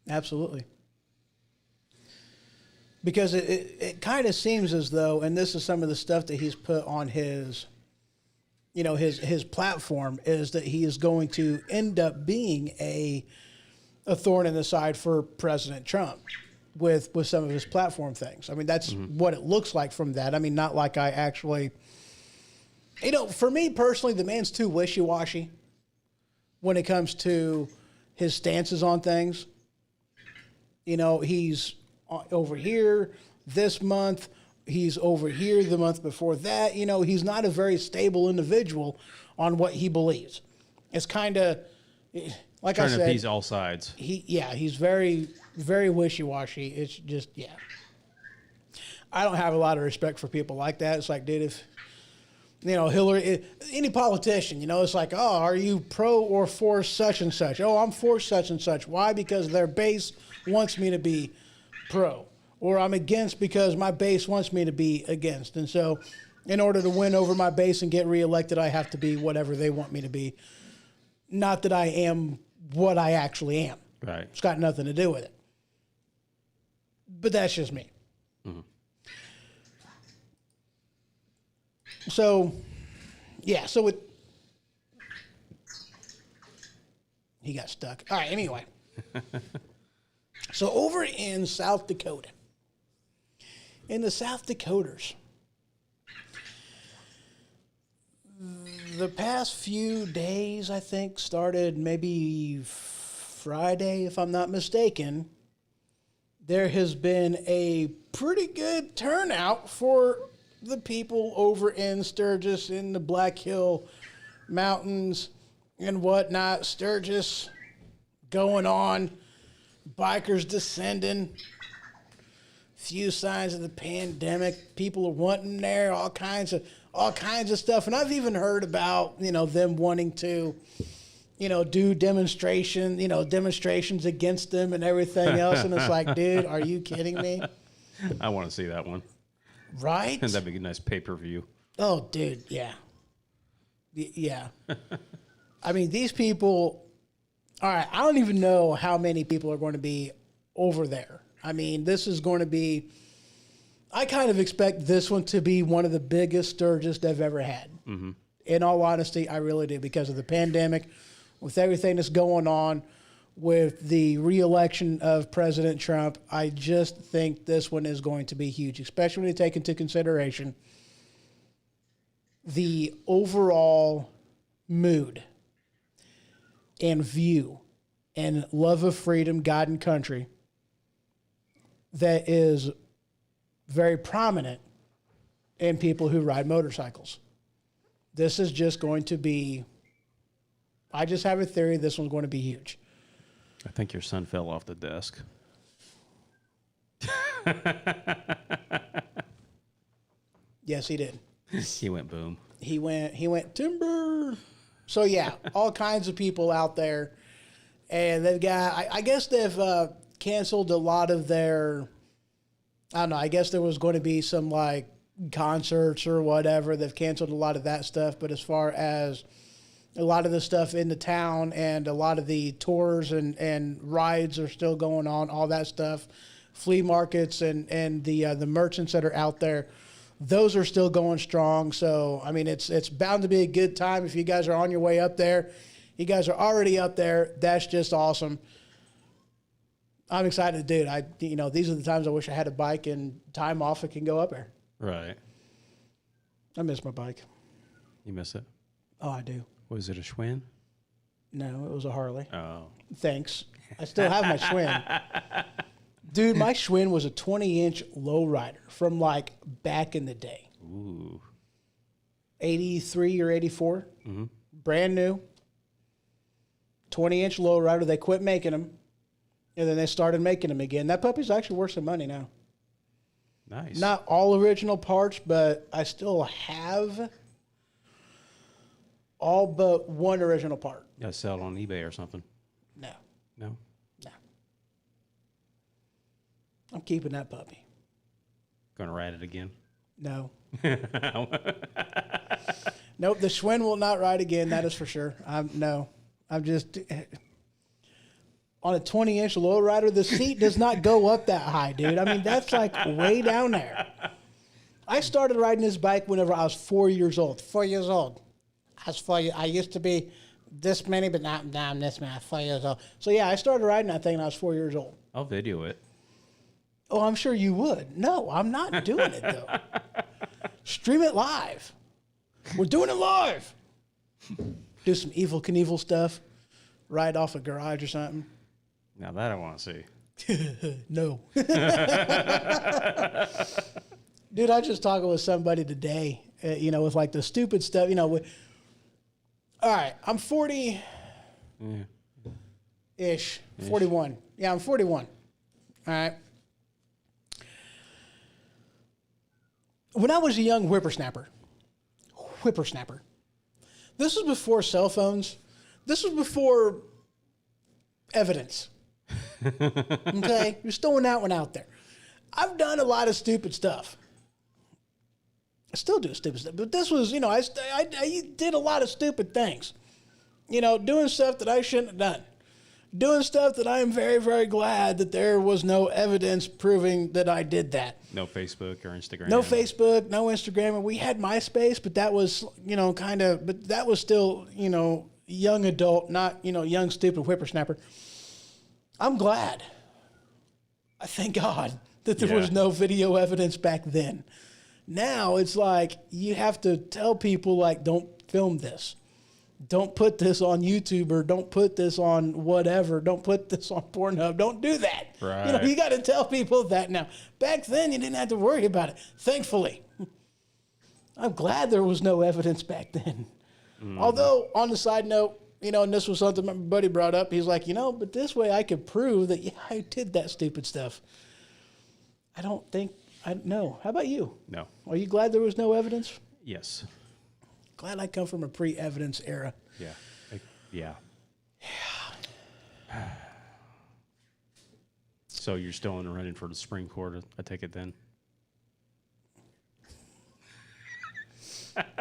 Absolutely. Because it kind of seems as though, and this is some of the stuff that he's put on his, his platform, is that he is going to end up being a thorn in the side for President Trump with some of his platform things. I mean, that's what it looks like from that. I mean, not like I actually... for me personally, the man's too wishy-washy when it comes to his stances on things. He's over here this month. He's over here the month before that. He's not a very stable individual on what he believes. It's kind of, like I said. Trying to appease all sides. He's very, very wishy-washy. It's just, I don't have a lot of respect for people like that. It's like, dude, if... Hillary, any politician, it's like, oh, are you pro or for such and such? Oh, I'm for such and such. Why? Because their base wants me to be pro. Or I'm against because my base wants me to be against. And so in order to win over my base and get reelected, I have to be whatever they want me to be. Not that I am what I actually am. Right. It's got nothing to do with it. But that's just me. Mm-hmm. So, he got stuck. All right, anyway. So over in South Dakota, in the South Dakoters, the past few days, I think, started maybe Friday, if I'm not mistaken, there has been a pretty good turnout for the people over in Sturgis in the Black Hill Mountains and whatnot. Sturgis going on, bikers descending, few signs of the pandemic. People are wanting there, all kinds of stuff. And I've even heard about, them wanting to, do demonstrations against them and everything else. And it's like, dude, are you kidding me? I want to see that one. Right? That'd be a nice pay-per-view. Oh, dude, yeah. Yeah. I mean, these people, all right, I don't even know how many people are going to be over there. I mean, this is going to be, I kind of expect this one to be one of the biggest Sturgis they've ever had. Mm-hmm. In all honesty, I really do, because of the pandemic, with everything that's going on, with the re-election of President Trump. I just think this one is going to be huge, especially when you take into consideration the overall mood and view and love of freedom, God, and country that is very prominent in people who ride motorcycles. This is just going to be, I just have a theory this one's going to be huge. I think your son fell off the desk. Yes, he did. He went boom. He went timber. So yeah, all kinds of people out there, and they've got. I guess they've canceled a lot of their. I don't know. I guess there was going to be some like concerts or whatever. They've canceled a lot of that stuff. But as far as a lot of the stuff in the town and a lot of the tours and rides are still going on, all that stuff, flea markets and the merchants that are out there, those are still going strong. So, I mean, it's bound to be a good time if you guys are on your way up there. You guys are already up there. That's just awesome. I'm excited, dude. These are the times I wish I had a bike and time off. I can go up there. Right. I miss my bike. You miss it? Oh, I do. Was it a Schwinn? No, it was a Harley. Oh. Thanks. I still have my Schwinn. Dude, my Schwinn was a 20-inch lowrider from like back in the day. Ooh. 83 or 84. Mm-hmm. Brand new. 20-inch lowrider. They quit making them. And then they started making them again. That puppy's actually worth some money now. Nice. Not all original parts, but I still have all but one original part. You gotta sell it on eBay or something. No. No? No. I'm keeping that puppy. Gonna ride it again? No. Nope, the Schwinn will not ride again, that is for sure. I'm just... On a 20-inch lowrider, the seat does not go up that high, dude. I mean, that's like way down there. I started riding this bike whenever I was 4 years old. 4 years old. I used to be this many, but now I'm this many. I'm 4 years old. So, yeah, I started riding that thing when I was 4 years old. I'll video it. Oh, I'm sure you would. No, I'm not doing it, though. Stream it live. We're doing it live. Do some Evel Knievel stuff. Ride off a garage or something. Now that I want to see. No. Dude, I just talking with somebody today, with like the stupid stuff, all right, I'm 40-ish, 41. Yeah, I'm 41. All right. When I was a young whippersnapper, this was before cell phones. This was before evidence. Okay? Just throwing that one out there. I've done a lot of stupid stuff. I still do stupid stuff. But this was, I did a lot of stupid things. Doing stuff that I shouldn't have done. Doing stuff that I am very, very glad that there was no evidence proving that I did that. No Facebook or Instagram. No Facebook, no Instagram. We had MySpace, but that was, but that was still, young adult, not, young, stupid whippersnapper. I'm glad. I thank God that there was no video evidence back then. Now it's like you have to tell people, like, don't film this. Don't put this on YouTube or don't put this on whatever. Don't put this on Pornhub. Don't do that. Right. You know, you got to tell people that now. Back then, you didn't have to worry about it. Thankfully. I'm glad there was no evidence back then. Although, on the side note, you know, and this was something my buddy brought up. He's like, you know, but this way I could prove that, yeah, I did that stupid stuff. I don't think, no. How about you? No. Are you glad there was no evidence? Yes. Glad I come from a pre-evidence era. Yeah. Yeah. So you're still in the running for the Supreme Court, I take it then?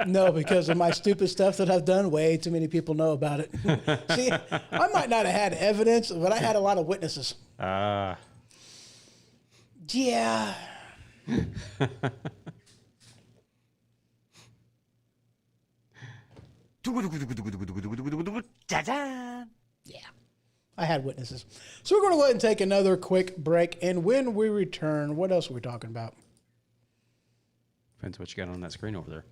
No, because of my stupid stuff that I've done, way too many people know about it. See, I might not have had evidence, but I had a lot of witnesses. Yeah. Yeah, I had witnesses. So we're going to go ahead and take another quick break. And when we return, what else are we talking about? Depends what you got on that screen over there.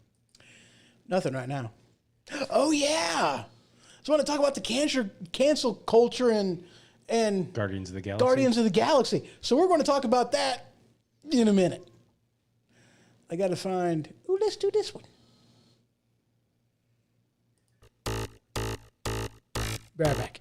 Nothing right now. Oh, yeah. So I want to talk about the cancel culture and Guardians of the Galaxy. Guardians of the Galaxy. So we're going to talk about that in a minute. I got to find... Ooh, let's do this one. Be right back.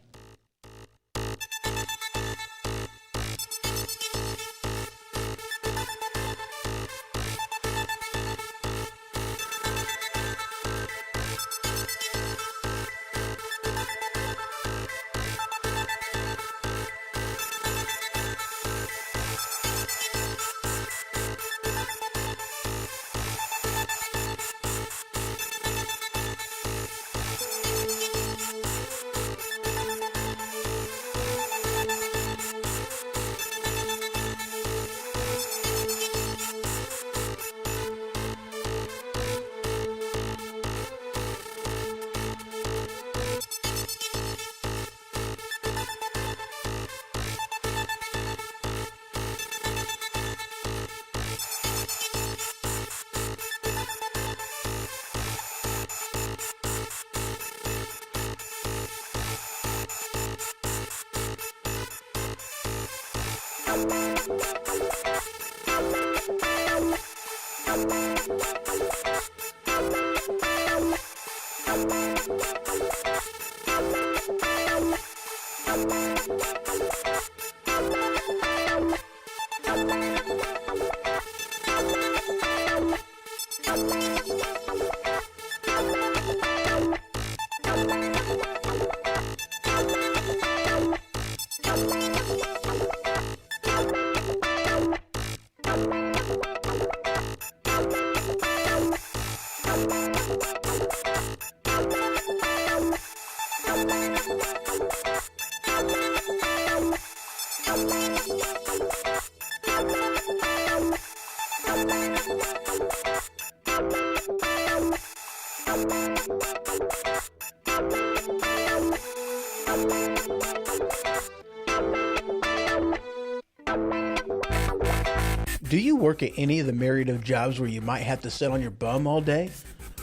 Do you work at any of the myriad of jobs where you might have to sit on your bum all day?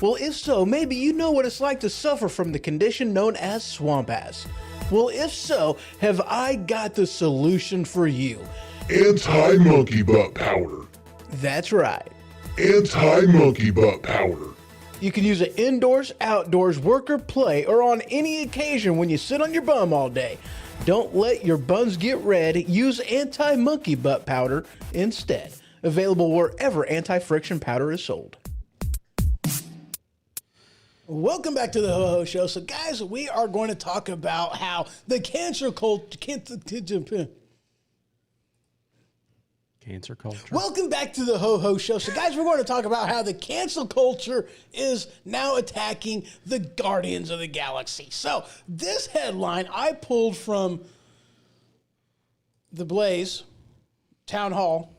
Well, if so, maybe you know what it's like to suffer from the condition known as swamp ass. Well, if so, have I got the solution for you. Anti-monkey butt powder. That's right. Anti-monkey butt powder. You can use it indoors, outdoors, work or play, or on any occasion when you sit on your bum all day. Don't let your buns get red. Use anti-monkey butt powder instead. Available wherever anti-friction powder is sold. Welcome back to the HoHo Show. So, guys, we are going to talk about how the cancel culture... Cancer culture. Welcome back to the HoHo Show. So, guys, we're going to talk about how the cancel culture is now attacking the Guardians of the Galaxy. So, this headline I pulled from The Blaze, Town Hall.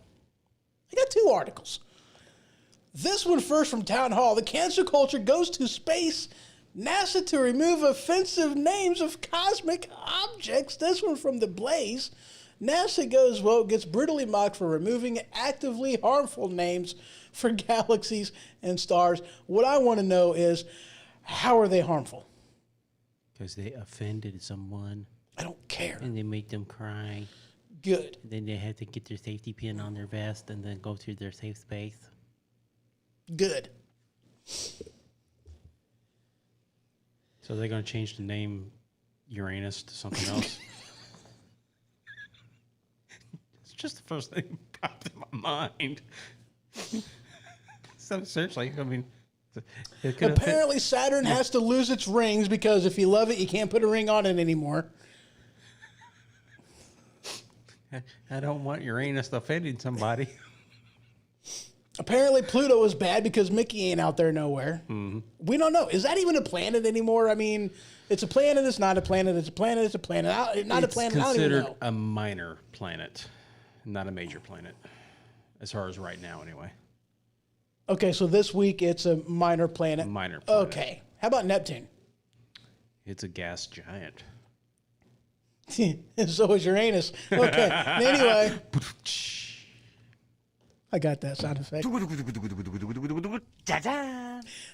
I got two articles. This one first from Town Hall. The cancel culture goes to space. NASA to remove offensive names of cosmic objects. This one from The Blaze. NASA goes woke, gets brutally mocked for removing actively harmful names for galaxies and stars. What I want to know is, How are they harmful? Because they offended someone. I don't care. And they make them cry. Good. And then they have to get their safety pin on their vest and then go to their safe space. Good. So they're going to change the name Uranus to something else? It's just the first thing that popped in my mind. So seriously, I mean... Apparently Saturn has to lose its rings because if you love it, you can't put a ring on it anymore. I don't want Uranus offending somebody. Apparently Pluto is bad because Mickey ain't out there nowhere. Mm-hmm. We don't know. Is that even a planet anymore? I mean, it's a planet, it's not a planet, it's a planet, it's a planet. Not a planet, I don't even know. It's considered a minor planet, not a major planet, as far as right now anyway. Okay, so this week it's a minor planet. Minor planet. Okay. How about Neptune? It's a gas giant. So is Uranus. Okay. Anyway. I got that sound effect.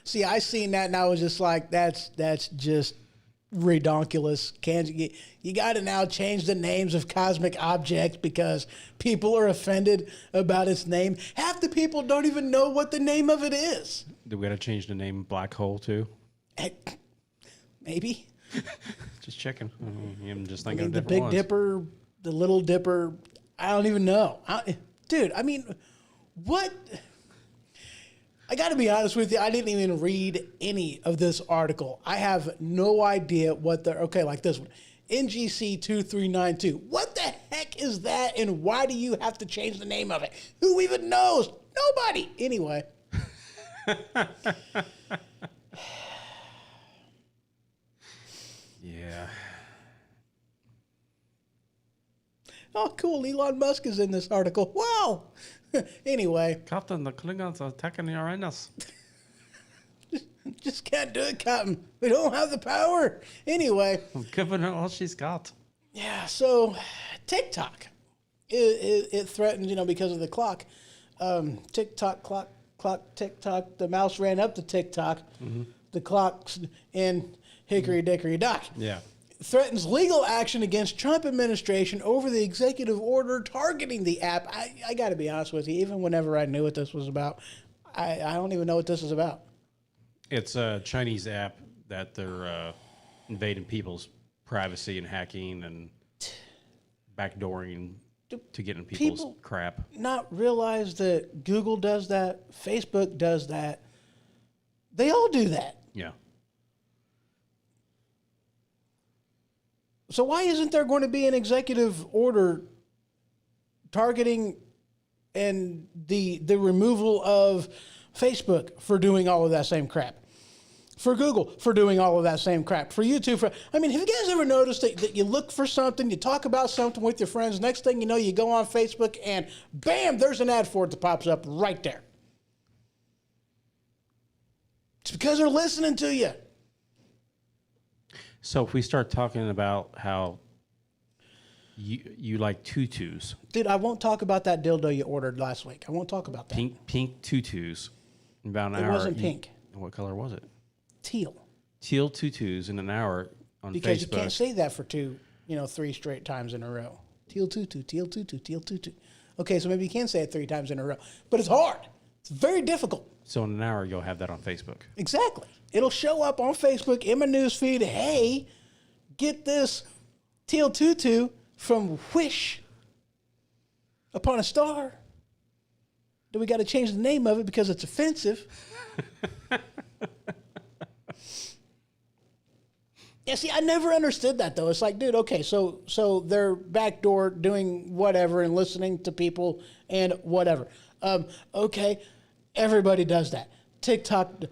See, I seen that and I was just like, that's just redonkulous. You got to now change the names of cosmic objects because people are offended about its name. Half the people don't even know what the name of it is. Do we got to change the name Black Hole too? Maybe. Just checking. I'm just thinking of the different Big ones. Dipper, the Little Dipper. I don't even know. Dude, I mean, what? I got to be honest with you. I didn't even read any of this article. I have no idea what they're... Okay, like this one. NGC 2392. What the heck is that, and why do you have to change the name of it? Who even knows? Nobody. Anyway. Yeah. Oh, cool. Elon Musk is in this article. Wow. Anyway. Captain, the Klingons are attacking Uranus. Just can't do it, Captain. We don't have the power. Anyway. I'm giving her all she's got. Yeah, so TikTok. It threatens, because of the clock. TikTok, TikTok. The mouse ran up to TikTok. Mm-hmm. The clock's in hickory dickory dock. Yeah. Threatens legal action against Trump administration over the executive order targeting the app. I got to be honest with you. Even whenever I knew what this was about, I don't even know what this is about. It's a Chinese app that they're invading people's privacy and hacking and backdooring to get in people's crap. Not realize that Google does that, Facebook does that. They all do that. Yeah. So why isn't there going to be an executive order targeting and the removal of Facebook for doing all of that same crap? For Google for doing all of that same crap? For YouTube have you guys ever noticed that you look for something, you talk about something with your friends, next thing you know, you go on Facebook and bam, there's an ad for it that pops up right there. It's because they're listening to you. So if we start talking about how you like tutus. Dude, I won't talk about that dildo you ordered last week. I won't talk about that. Pink tutus. In about an hour. It wasn't pink. What color was it? Teal. Teal tutus in an hour on because Facebook. You can't say that for 3 straight times in a row. Teal tutu, teal tutu, teal tutu. Okay, so maybe you can say it 3 times in a row. But it's hard. It's very difficult. So in an hour, you'll have that on Facebook. Exactly. It'll show up on Facebook in my newsfeed. Hey, get this teal tutu from Wish upon a star. Then we got to change the name of it because it's offensive. Yeah, see, I never understood that, though. It's like, dude, okay, so they're backdoor doing whatever and listening to people and whatever. Okay, everybody does that. TikTok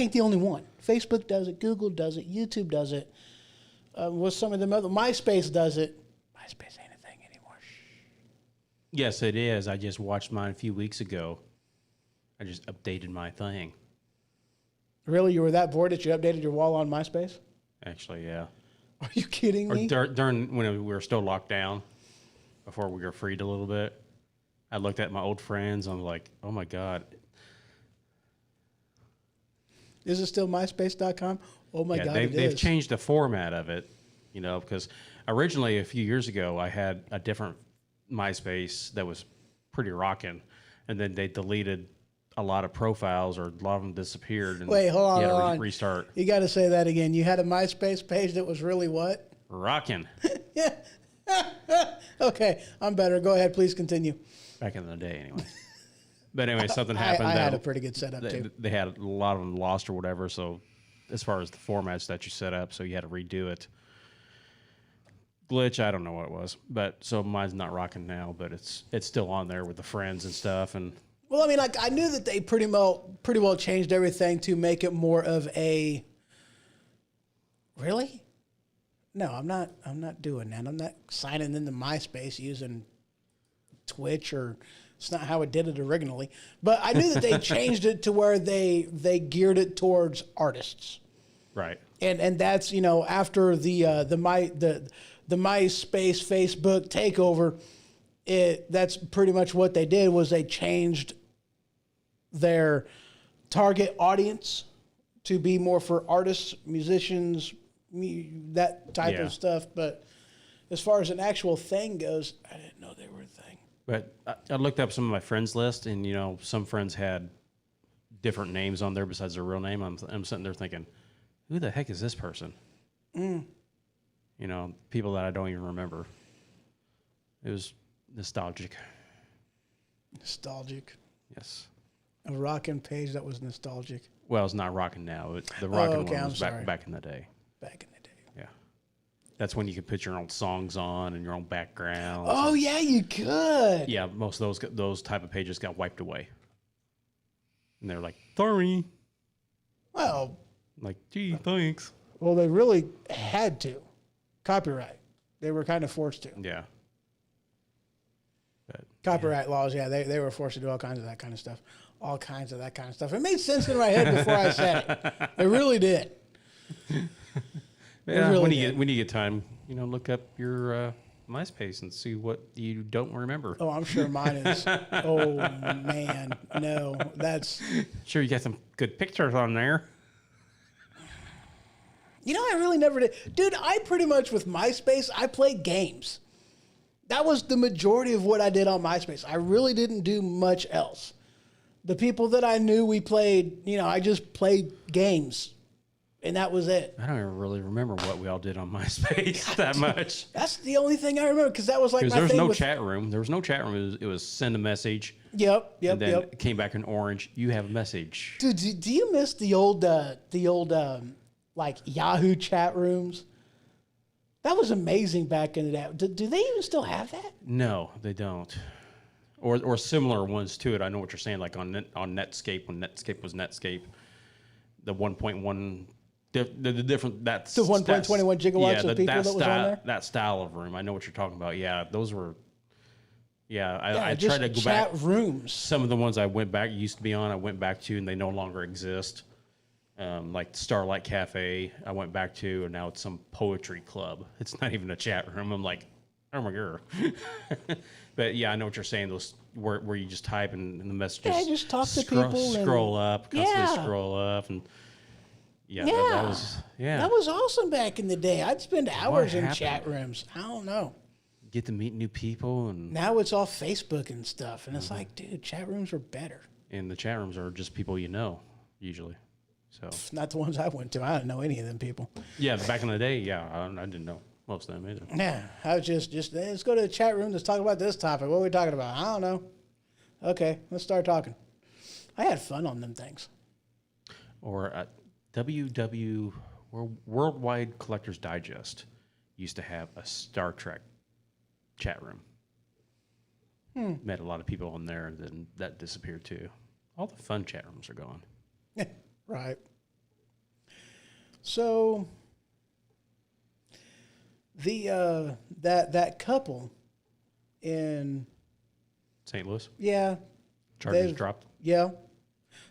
ain't the only one. Facebook does it. Google does it. YouTube does it. With some of them other, MySpace does it. MySpace ain't a thing anymore. Yes, it is. I just watched mine a few weeks ago. I just updated my thing. Really? You were that bored that you updated your wall on MySpace? Actually, yeah. Are you kidding me? Or during when we were still locked down, before we were freed a little bit, I looked at my old friends. I'm like, oh my God. Is it still MySpace.com? Oh my God, they've changed the format of it, because originally a few years ago I had a different MySpace that was pretty rocking, and then they deleted a lot of profiles, or a lot of them disappeared. And Wait, hold on, you had hold to on. restart. You got to say that again. You had a MySpace page that was really what? Rocking. Yeah. Okay, I'm better. Go ahead, please continue. Back in the day, anyway. But anyway, something happened. I that had a pretty good setup too. They had a lot of them lost or whatever. So, as far as the formats that you set up, so you had to redo it. Glitch, I don't know what it was, but so mine's not rocking now, but it's still on there with the friends and stuff. And Well, I mean, like I knew that they pretty well changed everything to make it more of a. Really? No, I'm not doing that. I'm not signing into MySpace using Twitch, or it's not how it did it originally. But I knew that they changed it to where they geared it towards artists. right, And that's, after the MySpace Facebook takeover, that's pretty much what they did. Was they changed their target audience to be more for artists, musicians, that type of stuff. But as far as an actual thing goes, I didn't know they were a thing. but I looked up some of my friends list, and some friends had different names on there besides their real name. I'm sitting there thinking, who the heck is this person? People that I don't even remember. It was nostalgic. Nostalgic. Yes. A rockin' page that was nostalgic Well, it's not rocking now. The rocking okay, one I'm was sorry. back in the day. back in the day. Yeah. That's when you could put your own songs on and your own backgrounds. Oh, yeah, you could. Yeah, most of those type of pages got wiped away. And they're like, sorry. Well, Like, gee, thanks. Well, they really had to. Copyright. They were kind of forced to. Yeah. But, Copyright laws, yeah, they were forced to do all kinds of that kind of stuff. All kinds of that kind of stuff. It made sense in my head before I said it. It really did. Yeah, really when you get time, look up your MySpace and see what you don't remember. Oh, I'm sure mine is. Oh, man. No, that's... Sure, you got some good pictures on there. I really never did. Dude, I pretty much, with MySpace, I played games. That was the majority of what I did on MySpace. I really didn't do much else. The people that I knew, we played, I just played games. And that was it. I don't even really remember what we all did on MySpace that much. That's the only thing I remember, because that was like my There was thing no with... chat room. There was no chat room. It was send a message. Yep. And then it came back in orange. You have a message. Dude, do you miss the old like Yahoo chat rooms? That was amazing back in the day. Do they even still have that? No, they don't. Or similar ones to it. I know what you're saying. Like on Netscape, when Netscape was Netscape, the 1.1, the different that's The 1.21 gigawatts of people that was on there? That style of room. I know what you're talking about. Yeah, those were. Yeah, I just tried to go chat back. rooms. Some of the ones I used to be on, I went back to, and they no longer exist. Like Starlight Cafe, I went back to, and now it's some poetry club. It's not even a chat room. I'm like, oh my god. But yeah, I know what you're saying. Those where you just type and the messages. Yeah, just talk to people. Scroll up, constantly Yeah. scroll up, and Yeah. that That was awesome back in the day. I'd spend hours in happened? chat rooms. I don't know. get to meet new people, and Now it's all Facebook and stuff. And it's like, dude, chat rooms are better. the chat rooms are just people you know usually. So Not the ones I went to. I didn't know any of them people. yeah, back in the day, yeah, I didn't know most of them either. Yeah, I was just let's go to the chat room. Let's talk about this topic. What are we talking about? I don't know. Okay, let's start talking. I had fun on them things. Or Worldwide Collectors Digest used to have a Star Trek chat room. Met a lot of people on there, and then that disappeared too. All the fun chat rooms are gone. Right. So the that couple in St. Louis, yeah, charges they've- dropped. yeah.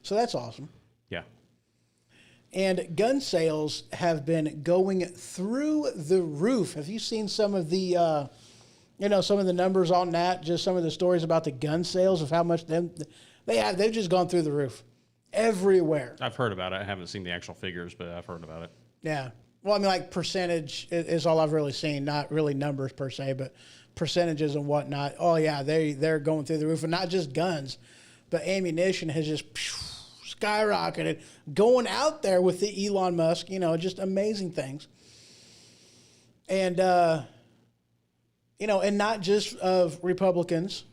So that's awesome. Yeah. And gun sales have been going through the roof. Have you seen some of the, some of the numbers on that? Just some of the stories about the gun sales of how much they've just gone through the roof. everywhere. I've heard about it. I haven't seen the actual figures, but I've heard about it. Yeah. Well, I mean, like percentage is all I've really seen, not really numbers per se, but percentages and whatnot. Oh yeah, they're going through the roof, and not just guns, but ammunition has just skyrocketed. Going out there with the Elon Musk, just amazing things. And and not just of Republicans,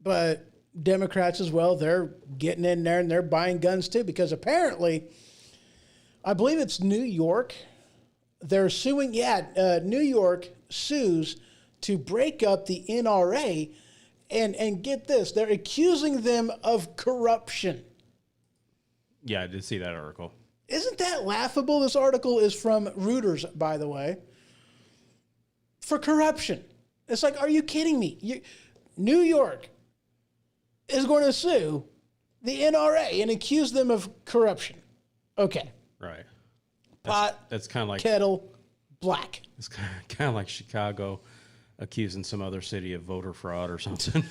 but Democrats as well. They're getting in there and they're buying guns too, because apparently, I believe it's New York. They're suing. Yeah, New York sues to break up the NRA, and get this, they're accusing them of corruption. Yeah, I did see that article. Isn't that laughable? This article is from Reuters, by the way. For corruption. It's like, are you kidding me? New York is going to sue the NRA and accuse them of corruption. Okay. Right. Pot. That's kind of like kettle black. It's kind of like Chicago accusing some other city of voter fraud or something.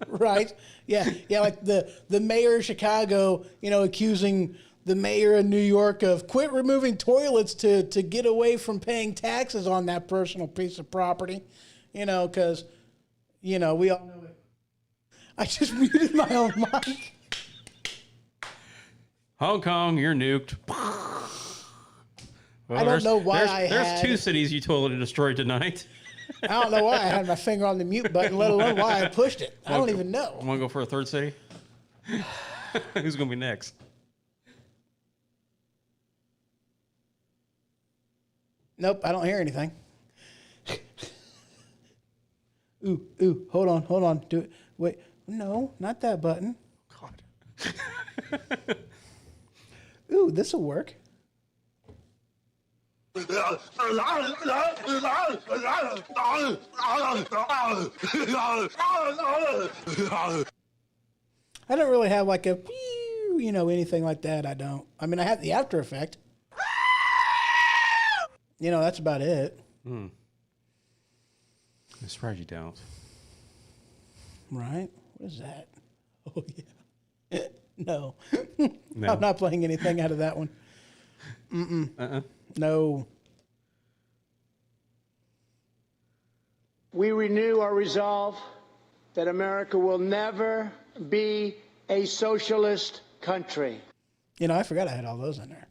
Right. Yeah. Yeah. Like the mayor of Chicago, accusing the mayor of New York of quit removing toilets to get away from paying taxes on that personal piece of property, because, we all know it. I just muted my own mic. Hong Kong, you're nuked. Well, I don't know why there's two cities you totally destroyed tonight. I don't know why I had my finger on the mute button, let alone why I pushed it. I don't even know. Want to go for a third city? Who's going to be next? Nope, I don't hear anything. Ooh, hold on. Do it. Wait, no, not that button. God. Ooh, this will work. I don't really have like a, anything like that. I don't. I mean, I have the after effect. That's about it. I'm surprised you don't. Right? What is that? Oh, yeah. No. No. I'm not playing anything out of that one. No. We renew our resolve that America will never be a socialist country. I forgot I had all those in there.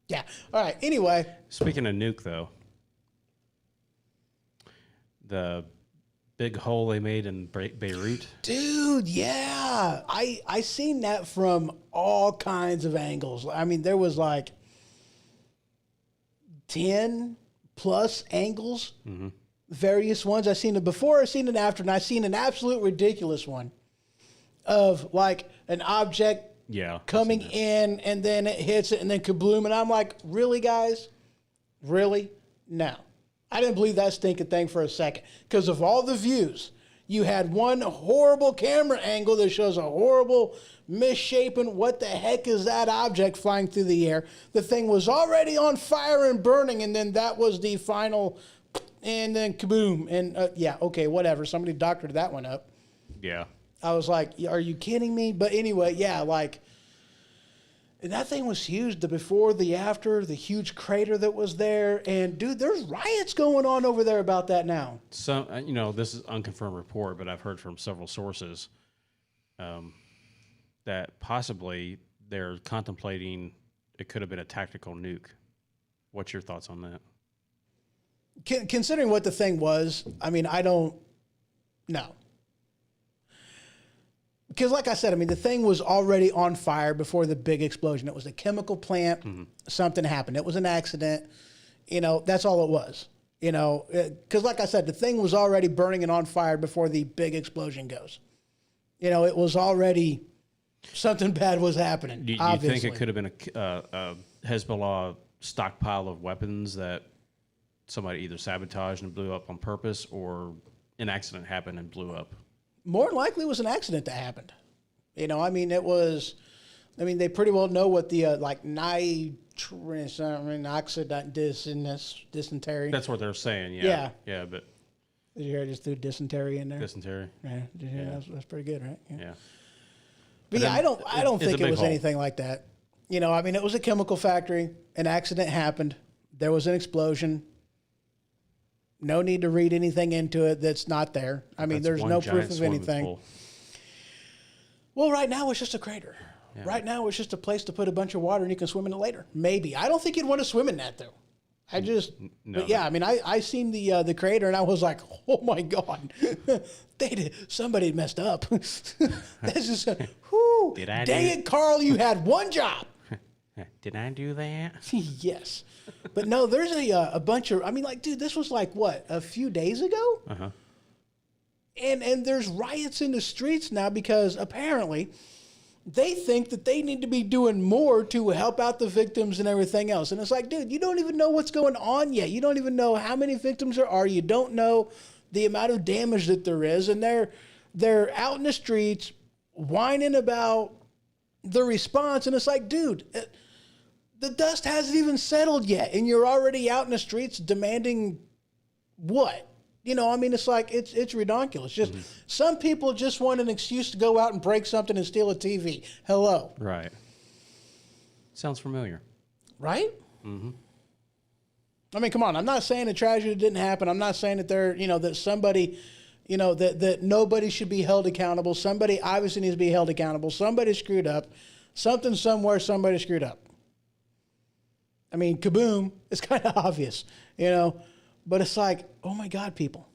Yeah. All right. Anyway. Speaking of nuke, though, the big hole they made in Beirut. Dude, yeah. I seen that from all kinds of angles. I mean, there was like 10 plus angles, various ones. I seen it before, I seen it after, and I seen an absolute ridiculous one of like an object coming in, and then it hits it, and then kabloom. And I'm like, really, guys? Really? No. I didn't believe that stinking thing for a second. Because of all the views, you had one horrible camera angle that shows a horrible misshapen, what the heck is that object flying through the air? The thing was already on fire and burning, and then that was the final, and then kaboom. And okay, whatever. Somebody doctored that one up. Yeah. I was like, are you kidding me? But anyway, yeah, like, that thing was huge. The before, the after, the huge crater that was there. And, dude, there's riots going on over there about that now. So, this is unconfirmed report, but I've heard from several sources that possibly they're contemplating it could have been a tactical nuke. What's your thoughts on that? Considering what the thing was, I mean, I don't know. Because like I said, I mean, the thing was already on fire before the big explosion. It was a chemical plant. Something happened. It was an accident. That's all it was. Because like I said, the thing was already burning and on fire before the big explosion goes. It was already, something bad was happening. Do you think it could have been a Hezbollah stockpile of weapons that somebody either sabotaged and blew up on purpose, or an accident happened and blew up? More than likely, it was an accident that happened. They pretty well know what the, nitrogen oxide dysentery. That's what they're saying, yeah. Yeah. But Did you hear I just threw dysentery in there? Dysentery. Yeah, did you hear that's pretty good, right? Yeah. But yeah, I don't think it was anything like that. You know, I mean, it was a chemical factory. An accident happened. There was an explosion. No need to read anything into it that's not there. I mean, there's no proof of anything. Well, right now it's just a crater. Yeah. Right now it's just a place to put a bunch of water and you can swim in it later. Maybe. I don't think you'd want to swim in that though. I just, but yeah, I mean, I seen the crater and I was like, oh my God, somebody messed up. This is, whoo, dang it, Carl, you had one job. Did I do that? Yes. But no, there's a bunch of, I mean, like, dude, this was like, what, a few days ago? Uh-huh. And there's riots in the streets now because apparently they think that they need to be doing more to help out the victims and everything else. And it's like, dude, you don't even know what's going on yet. You don't even know how many victims there are. You don't know the amount of damage that there is. And they're out in the streets whining about the response. And it's like, dude, the dust hasn't even settled yet. And you're already out in the streets demanding what? You know, I mean, it's like, it's ridiculous. Just some people just want an excuse to go out and break something and steal a TV. Hello. Right. Sounds familiar. Right? Mm-hmm. I mean, come on. I'm not saying a tragedy didn't happen. I'm not saying that that somebody, that nobody should be held accountable. Somebody obviously needs to be held accountable. Somebody screwed up. Something somewhere, somebody screwed up. I mean, kaboom. It's kind of obvious, But it's like, oh my God, people.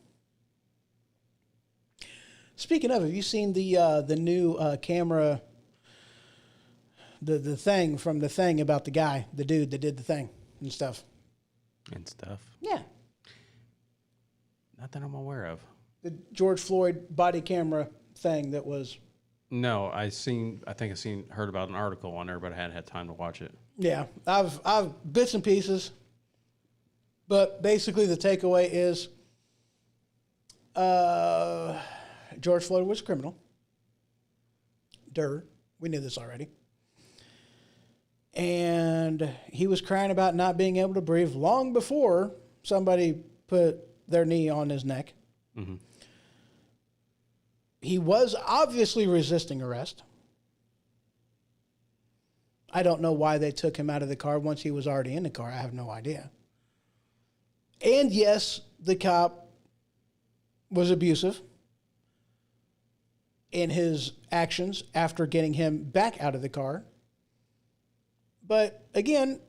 Speaking of, have you seen the new camera, the thing from the thing about the guy, the dude that did the thing and stuff? Yeah. Not that I'm aware of. The George Floyd body camera thing that was. No, heard about an article on there, but I hadn't had time to watch it. Yeah, I've bits and pieces. But basically, the takeaway is George Floyd was a criminal. We knew this already. And he was crying about not being able to breathe long before somebody put their knee on his neck. Mm-hmm. He was obviously resisting arrest. I don't know why they took him out of the car once he was already in the car. I have no idea. And yes, the cop was abusive in his actions after getting him back out of the car. But again,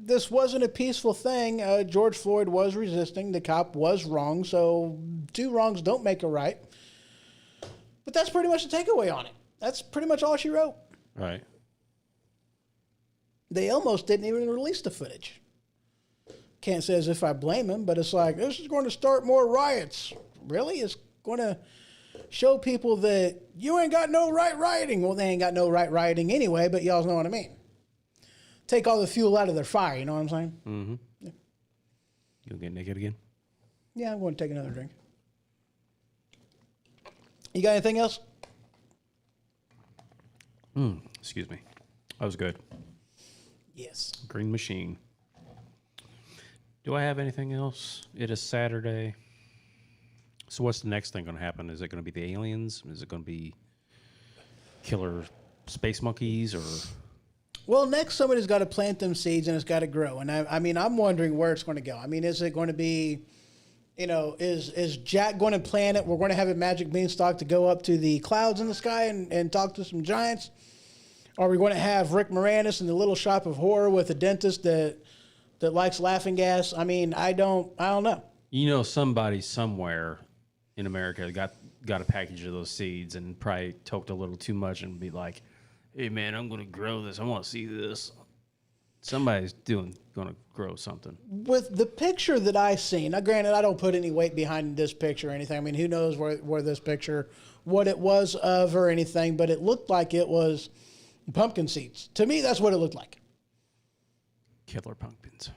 this wasn't a peaceful thing. George Floyd was resisting. The cop was wrong. So 2 wrongs don't make a right. But that's pretty much the takeaway on it. That's pretty much all she wrote. Right. They almost didn't even release the footage. Can't say as if I blame him, but it's like, this is going to start more riots. Really? It's going to show people that you ain't got no right rioting. Well, they ain't got no right rioting anyway, but y'all know what I mean. Take all the fuel out of their fire, you know what I'm saying? Mm-hmm. Yeah. You'll get naked again? Yeah, I'm going to take another drink. You got anything else? Excuse me. That was good. Yes. Green Machine. Do I have anything else? It is Saturday. So what's the next thing going to happen? Is it going to be the aliens? Is it going to be killer space monkeys or? Well, next somebody's got to plant them seeds and it's got to grow. And I mean, I'm wondering where it's going to go. I mean, is it going to be, is Jack going to plant it? We're going to have a magic beanstalk to go up to the clouds in the sky and talk to some giants? Are we going to have Rick Moranis in the little shop of horror with a dentist that likes laughing gas? I mean, I don't know. Somebody somewhere in America got a package of those seeds and probably toked a little too much and be like, hey man, I'm going to grow this. I want to see this. Somebody's going to grow something. With the picture that I seen, now granted, I don't put any weight behind this picture or anything. I mean, who knows where this picture, what it was of or anything, but it looked like it was pumpkin seeds. To me, that's what it looked like. Killer pumpkins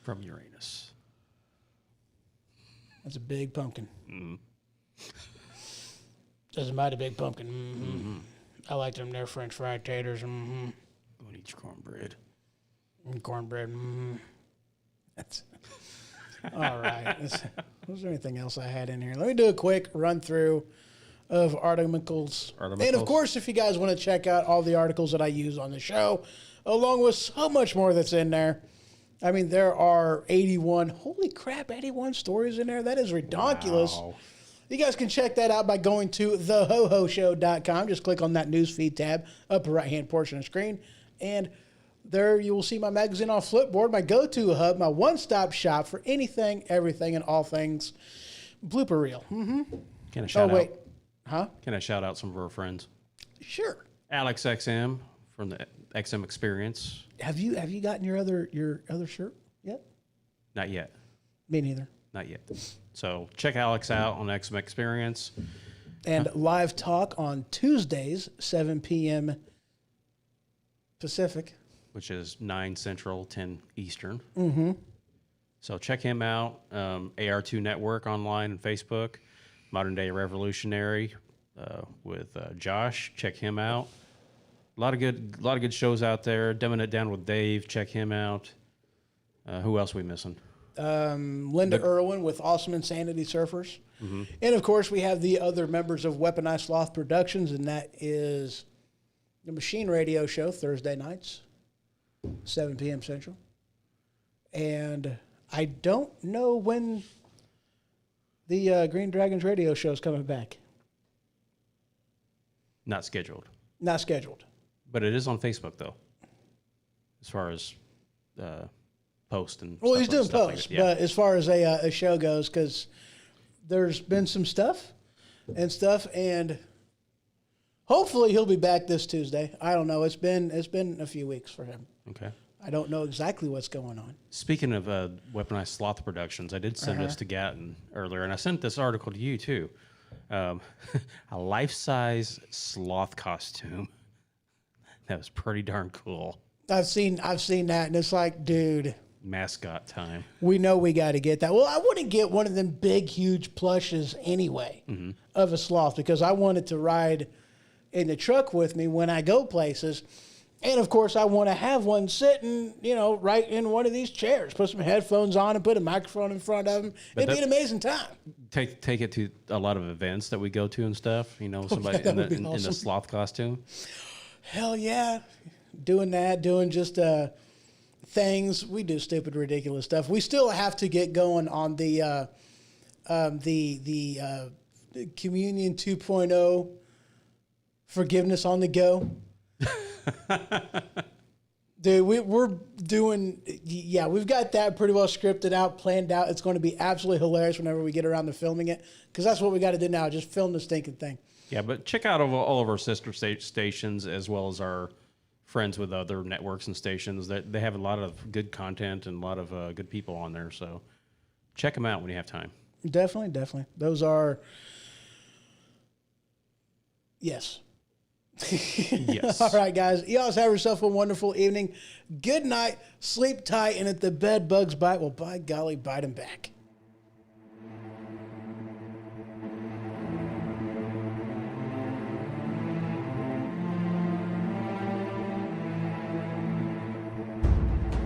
from Uranus. That's a big pumpkin. Mm-hmm. That's a mighty big pumpkin. Mm-hmm. Mm-hmm. I like them there French fried taters. Mm-hmm. Go eat your cornbread. Cornbread. Mm-hmm. All right. Was there anything else I had in here? Let me do a quick run through of articles. And of course, if you guys want to check out all the articles that I use on the show, along with so much more that's in there. I mean, there are 81, holy crap, 81 stories in there. That is ridiculous. Wow. You guys can check that out by going to thehohoshow.com. Just click on that newsfeed tab, upper right-hand portion of the screen. And there you will see my magazine on Flipboard, my go-to hub, my one-stop shop for anything, everything, and all things blooper reel. Mm-hmm. Can I shout out? Huh? Can I shout out some of our friends? Sure. Alex XM from the XM Experience. Have you gotten your other shirt yet? Not yet. Me neither. Not yet. So check Alex out on XM Experience. And live talk on Tuesdays, 7 p.m. Pacific. Which is 9 Central, 10 Eastern. Mm-hmm. So check him out. AR2 Network online and Facebook. Modern Day Revolutionary with Josh. Check him out. A lot of good shows out there. Dumbing It Down with Dave. Check him out. Who else are we missing? Linda Irwin with Awesome Insanity Surfers. Mm-hmm. And, of course, we have the other members of Weaponized Sloth Productions, and that is the Machine Radio Show, Thursday nights, 7 p.m. Central. And I don't know when the Green Dragons Radio Show is coming back. Not scheduled. Not scheduled. But it is on Facebook, though, as far as post and well, he's doing posts, posts, but as far as a show goes, because there's been some stuff, and hopefully he'll be back this Tuesday. I don't know. It's been a few weeks for him. Okay. I don't know exactly what's going on. Speaking of Weaponized Sloth Productions, I did send this to Gatton earlier, and I sent this article to you, too. A life-size sloth costume. That was pretty darn cool. I've seen that, and it's like, dude. Mascot time. We know we got to get that. Well, I want to get one of them big, huge plushes anyway of a sloth because I want it to ride in the truck with me when I go places. And, of course, I want to have one sitting, right in one of these chairs. Put some headphones on and put a microphone in front of them. It'd be an amazing time. Take it to a lot of events that we go to and stuff. Somebody in the sloth costume. Hell yeah. Doing just things. We do stupid, ridiculous stuff. We still have to get going on the Communion 2.0 forgiveness on the go. Dude, we're doing, we've got that pretty well scripted out, planned out. It's going to be absolutely hilarious whenever we get around to filming it, because that's what we got to do now, just film the stinking thing. Yeah, but check out all of our sister stations as well as our friends with other networks and stations. They have a lot of good content and a lot of good people on there, so check them out when you have time. Definitely. Those are, yes. Yes. All right, guys. You all have yourself a wonderful evening. Good night. Sleep tight. And if the bed bugs bite, well, by golly, bite them back.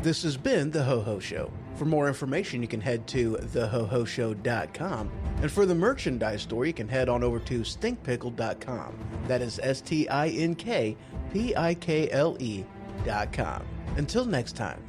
This has been The HoHo Show. For more information, you can head to thehohoshow.com. And for the merchandise store, you can head on over to stinkpickle.com. That is stinkpikle.com. Until next time.